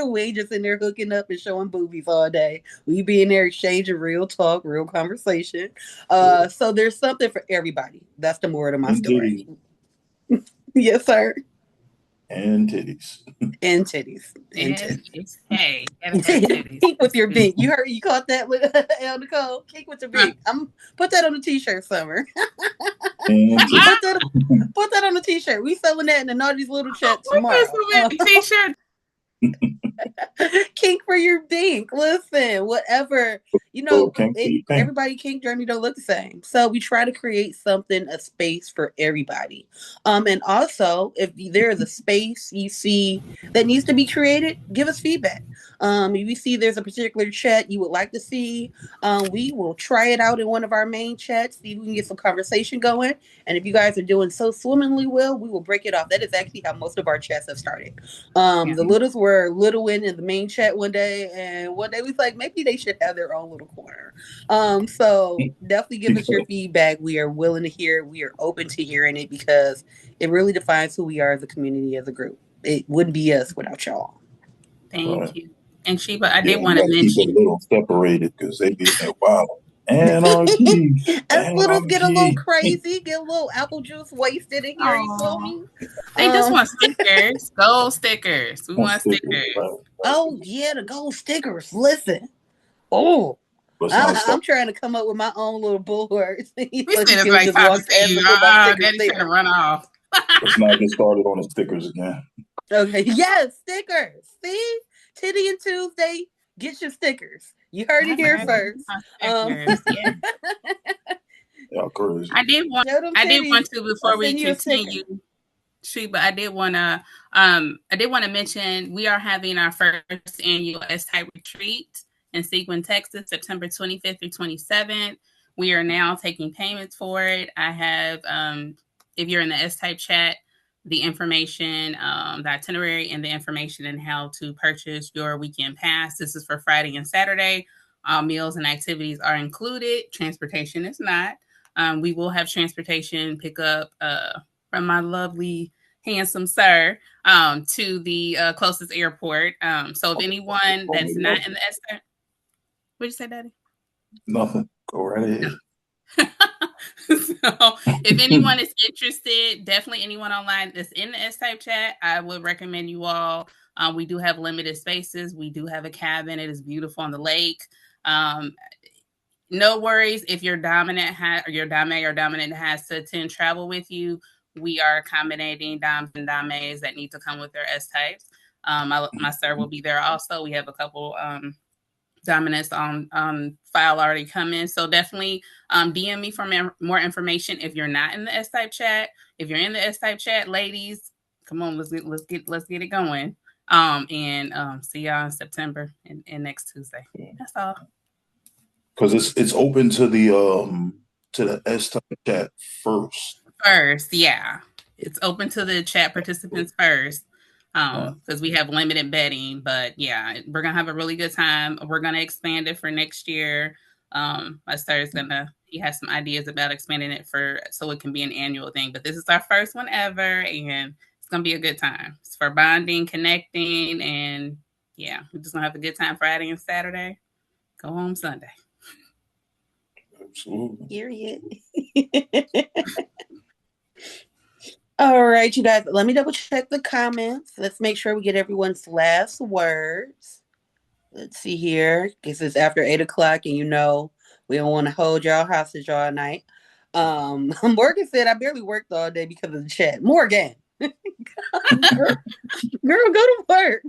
[SPEAKER 1] We ain't just in there hooking up and showing boobies all day. We be in there exchanging real talk, real conversation. So there's something for everybody. That's the moral of my story. Yes, sir.
[SPEAKER 6] And titties.
[SPEAKER 1] And titties. And titties.
[SPEAKER 3] Hey,
[SPEAKER 1] kink with your bink. You heard? You caught that with El Nicole? Kink with your bink. I'm put that on a t-shirt, Summer. put that on a t-shirt. We selling that in the Naughty's little chat tomorrow.
[SPEAKER 3] T-shirt.
[SPEAKER 1] Kink for your bink. Listen, whatever. Everybody kink journey don't look the same. So we try to create something, a space for everybody. And also, if there is a space you see that needs to be created, give us feedback. If you see there's a particular chat you would like to see, we will try it out in one of our main chats, see if we can get some conversation going. And if you guys are doing so swimmingly well, we will break it off. That is actually how most of our chats have started. The littles were little in the main chat one day, and one day we was like, maybe they should have their own little corner. So definitely give us your feedback. We are willing to hear it. We are open to hearing it because it really defines who we are as a community, as a group. It wouldn't be us without y'all.
[SPEAKER 3] Thank you. And Sheba, I did want to mention
[SPEAKER 6] keep it a little separated because they be there wild. And
[SPEAKER 1] us littles get a little crazy, get a little apple juice wasted in here. You feel me?
[SPEAKER 3] They just want stickers, gold stickers. We want stickers.
[SPEAKER 6] Right.
[SPEAKER 1] Oh yeah, the gold stickers. Listen, I'm trying to come up with my own little bullwords.
[SPEAKER 3] We said it's like talking to you. Daddy's trying to run off.
[SPEAKER 6] Let's not get started on the stickers again.
[SPEAKER 1] Okay. Yes, stickers. See? Triskelion Tuesday, get your stickers. You heard it here first.
[SPEAKER 6] Y'all crazy.
[SPEAKER 3] I did want to before we continue. But I did want to mention we are having our first annual S-Type retreat in Seguin, Texas, September 25th through 27th. We are now taking payments for it. I have, if you're in the S-Type chat, the information, the itinerary, and the information on how to purchase your weekend pass. This is for Friday and Saturday. All meals and activities are included. Transportation is not. We will have transportation pick up from my lovely, handsome sir to the closest airport. So if anyone that's not in the S-Type, what'd you say, Daddy?
[SPEAKER 6] Nothing. Go right ahead.
[SPEAKER 3] So if anyone is interested, definitely anyone online that's in the S-Type chat, I would recommend you all. We do have limited spaces. We do have a cabin. It is beautiful on the lake. No worries if your dominant has to attend travel with you. We are accommodating doms and dames that need to come with their S-Types. My sir will be there also. We have a couple dominants on file already coming. So definitely DM me for more information if you're not in the S-Type chat. If you're in the S-Type chat, ladies, come on, let's get it going. And see y'all in September and next Tuesday. That's all.
[SPEAKER 6] Because it's open to the S-Type chat first.
[SPEAKER 3] Yeah. It's open to the chat participants first. Because we have limited betting, but yeah, we're gonna have a really good time. We're gonna expand it for next year. My sir he has some ideas about expanding it so it can be an annual thing. But this is our first one ever, and it's gonna be a good time. It's for bonding, connecting, and yeah, we're just gonna have a good time Friday and Saturday. Go home Sunday.
[SPEAKER 6] Absolutely.
[SPEAKER 1] Period. All right, you guys, let me double check the comments. Let's make sure we get everyone's last words. Let's see here, because it's after 8 o'clock and we don't want to hold y'all hostage all night. Morgan said, I barely worked all day because of the chat. Morgan, girl, go to work.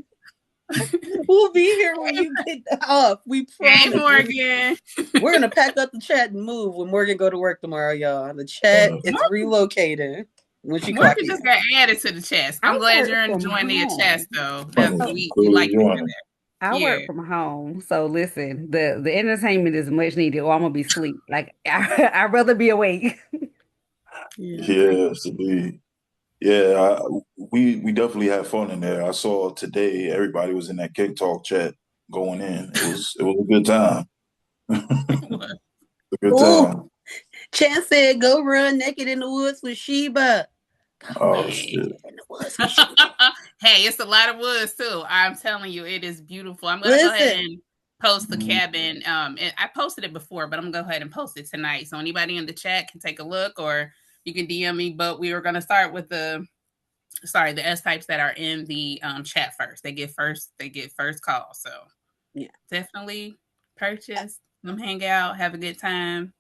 [SPEAKER 1] We'll be here when you get off. We promise.
[SPEAKER 3] Hey, Morgan.
[SPEAKER 1] We're going to pack up the chat and move when Morgan go to work tomorrow, y'all. The chat is relocated. Once you
[SPEAKER 3] More
[SPEAKER 1] clock
[SPEAKER 3] than
[SPEAKER 1] in.
[SPEAKER 3] just got added to the chest.
[SPEAKER 2] I
[SPEAKER 3] I'm glad
[SPEAKER 2] work
[SPEAKER 3] you're
[SPEAKER 2] from
[SPEAKER 3] enjoying the
[SPEAKER 2] home.
[SPEAKER 3] chest though. That's
[SPEAKER 2] So
[SPEAKER 3] we like to hear
[SPEAKER 6] Good.
[SPEAKER 3] that.
[SPEAKER 2] I
[SPEAKER 3] Yeah.
[SPEAKER 2] work from home. So listen, the entertainment is much needed, or I'm gonna be asleep. Like I'd rather be awake.
[SPEAKER 3] Yeah.
[SPEAKER 6] Yes, indeed. Yeah, we definitely had fun in there. I saw today everybody was in that Kick Talk chat going in. It was a good time. A good
[SPEAKER 1] Ooh,
[SPEAKER 6] time.
[SPEAKER 1] Chance said, "Go run naked in the woods with Sheba. Go
[SPEAKER 6] Oh
[SPEAKER 1] run
[SPEAKER 3] Hey.
[SPEAKER 6] shit.
[SPEAKER 1] naked in the woods with Sheba."
[SPEAKER 3] Hey, it's a lot of woods too. I'm telling you, it is beautiful. I'm gonna go ahead
[SPEAKER 1] Listen,
[SPEAKER 3] and post the
[SPEAKER 6] Mhm.
[SPEAKER 3] cabin. And I posted it before, but I'm gonna go ahead and post it tonight. So anybody in the chat can take a look, or you can DM me. But we were gonna start with the S types that are in the chat first. They get first call. So
[SPEAKER 1] yeah,
[SPEAKER 3] definitely purchase, come hang out, have a good time,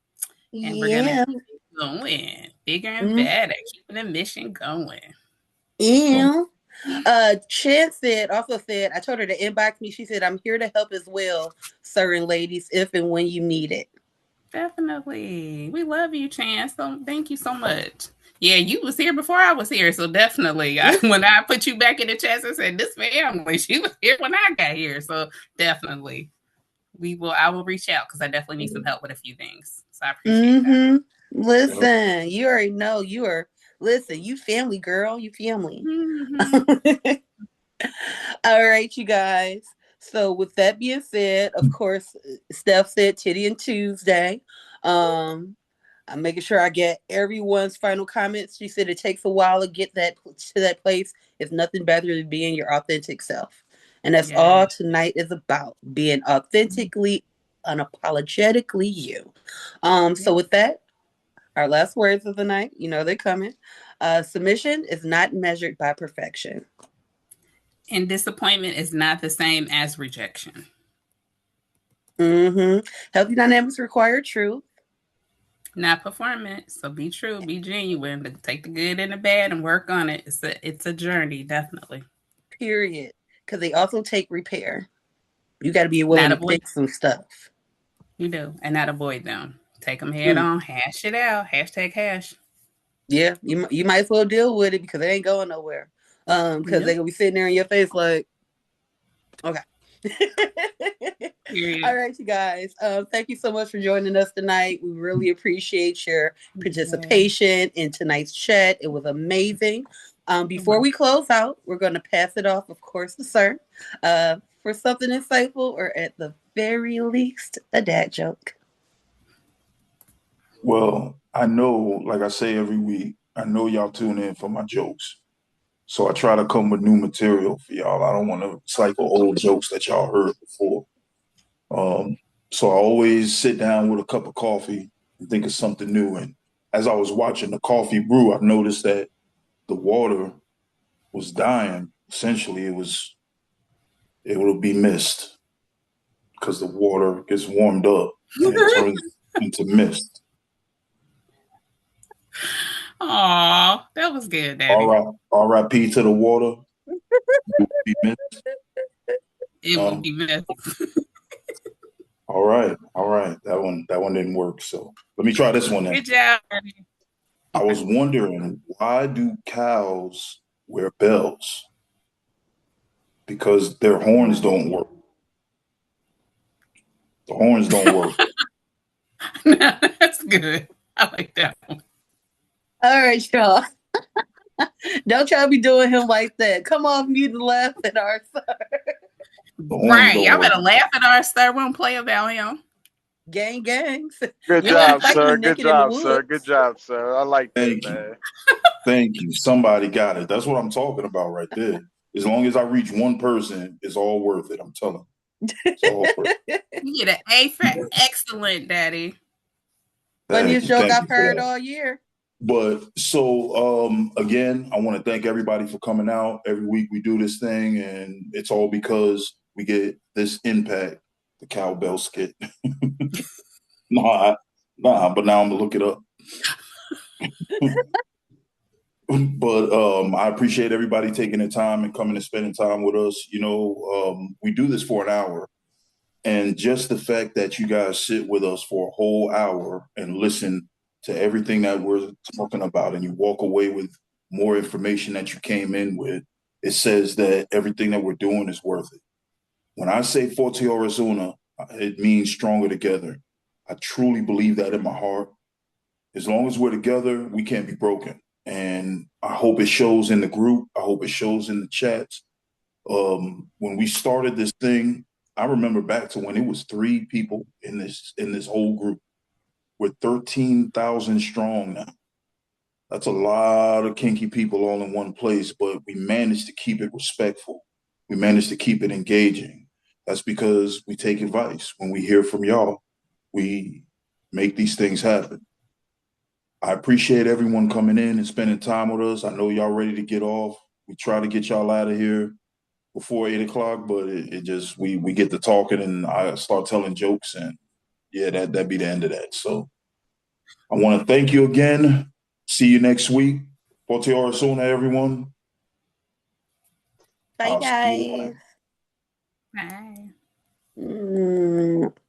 [SPEAKER 3] and we're gonna
[SPEAKER 1] yeah,
[SPEAKER 3] keep it going bigger and
[SPEAKER 1] mm,
[SPEAKER 3] better, keeping the mission going.
[SPEAKER 1] yeah. Chance also said, I told her to inbox me. She said, "I'm here to help as well, sir and ladies, if and when you need it."
[SPEAKER 3] Definitely. We love you, Chance. So thank you so much. Yeah, you was here before I was here. So definitely. When I put you back in the chat, I said, this family, she was here when I got here. So definitely. I will reach out because I definitely need some help with a few things. So I appreciate that.
[SPEAKER 1] Mm-hmm.
[SPEAKER 6] Yep.
[SPEAKER 1] Listen, you already know listen, you family girl, you family.
[SPEAKER 3] Mm-hmm.
[SPEAKER 1] All right, you guys. So with that being said, of course, Steph said Titty and Tuesday. I'm making sure I get everyone's final comments. She said it takes a while to get to that place. It's nothing better than being your authentic self. And that's
[SPEAKER 3] Yeah.
[SPEAKER 1] all tonight is about, being authentically, unapologetically you. So with that, our last words of the night, you know they're coming. Submission is not measured by perfection.
[SPEAKER 3] And disappointment is not the same as rejection.
[SPEAKER 1] Mm-hmm. Healthy dynamics require truth.
[SPEAKER 3] Not performance. So be true, be genuine, take the good and the bad and work on it. It's a journey, definitely.
[SPEAKER 1] Period. Because they also take repair. You got to be willing
[SPEAKER 3] Not
[SPEAKER 1] to
[SPEAKER 3] avoid
[SPEAKER 1] fix some stuff.
[SPEAKER 3] You do, and not avoid them. Take them head
[SPEAKER 1] Mm.
[SPEAKER 3] on, hash it out. Hashtag hash.
[SPEAKER 1] Yeah, you might as well deal with it because it ain't going nowhere. Because
[SPEAKER 3] Nope.
[SPEAKER 1] they gonna be sitting there in your face like, okay. All
[SPEAKER 3] Period.
[SPEAKER 1] right, you guys. Thank you so much for joining us tonight. We really appreciate your
[SPEAKER 3] Yeah.
[SPEAKER 1] participation in tonight's chat. It was amazing. Before we close out, we're going to pass it off, of course, to Sir for something insightful or at the very least, a dad joke.
[SPEAKER 6] Well, I know, like I say every week, I know y'all tune in for my jokes. So I try to come with new material for y'all. I don't want to cycle old jokes that y'all heard before. Um, so I always sit down with a cup of coffee and think of something new. And as I was watching the coffee brew, I noticed that the water was dying. Essentially, it will be mist because the water gets warmed up and it turns into mist.
[SPEAKER 3] Aw, that was good,
[SPEAKER 6] All
[SPEAKER 3] Daddy.
[SPEAKER 6] right, R.I.P. to the water. It will be mist.
[SPEAKER 3] It will be missed.
[SPEAKER 6] All right. That one didn't work. So let me try this one then.
[SPEAKER 3] Good job, Daddy.
[SPEAKER 6] I was wondering, why do cows wear bells? Because their horns don't work. The horns don't work.
[SPEAKER 3] That's good. I like that one.
[SPEAKER 1] All right, y'all. Don't y'all be doing him like that. Come off mute and laugh at our
[SPEAKER 6] The horns
[SPEAKER 3] Right.
[SPEAKER 6] don't
[SPEAKER 3] Y'all
[SPEAKER 6] work.
[SPEAKER 3] better laugh at our star. We don't play about him.
[SPEAKER 1] gangs.
[SPEAKER 9] Good
[SPEAKER 1] We don't be
[SPEAKER 9] job,
[SPEAKER 1] fighting
[SPEAKER 9] sir.
[SPEAKER 1] the
[SPEAKER 9] Good
[SPEAKER 1] naked in the
[SPEAKER 9] job, sir. Good
[SPEAKER 1] woods.
[SPEAKER 9] job, sir. I like that,
[SPEAKER 6] Thank you.
[SPEAKER 9] man.
[SPEAKER 6] Thank you. Somebody got it. That's what I'm talking about right there. As long as I reach one person, it's all worth it. I'm telling you. It's all worth it.
[SPEAKER 3] You get an A for excellent, Daddy.
[SPEAKER 1] Funniest joke
[SPEAKER 6] Thank
[SPEAKER 1] I've
[SPEAKER 6] you for
[SPEAKER 1] heard
[SPEAKER 6] that.
[SPEAKER 1] all year.
[SPEAKER 6] But so again, I want to thank everybody for coming out. Every week we do this thing, and it's all because we get this impact, the cowbell skit. nah, but now I'm gonna look it up. But I appreciate everybody taking the time and coming and spending time with us. We do this for an hour. And just the fact that you guys sit with us for a whole hour and listen to everything that we're talking about, and you walk away with more information that you came in with, it says that everything that we're doing is worth it. When I say Forte Arizona, it means stronger together. I truly believe that in my heart. As long as we're together, we can't be broken. And I hope it shows in the group. I hope it shows in the chats. When we started this thing, I remember back to when it was 3 people in this whole group. We're 13,000 strong now. That's a lot of kinky people all in one place, but we managed to keep it respectful. We managed to keep it engaging. That's because we take advice. When we hear from y'all, we make these things happen. I appreciate everyone coming in and spending time with us. I know y'all ready to get off. We try to get y'all out of here before 8 o'clock, but it just we get to talking and I start telling jokes, and yeah, that'd be the end of that. So I want to thank you again. See you next week. Forte Arizona, everyone.
[SPEAKER 1] Bye,
[SPEAKER 6] I'll see you
[SPEAKER 1] guys.
[SPEAKER 6] later.
[SPEAKER 3] Bye.
[SPEAKER 1] Mm.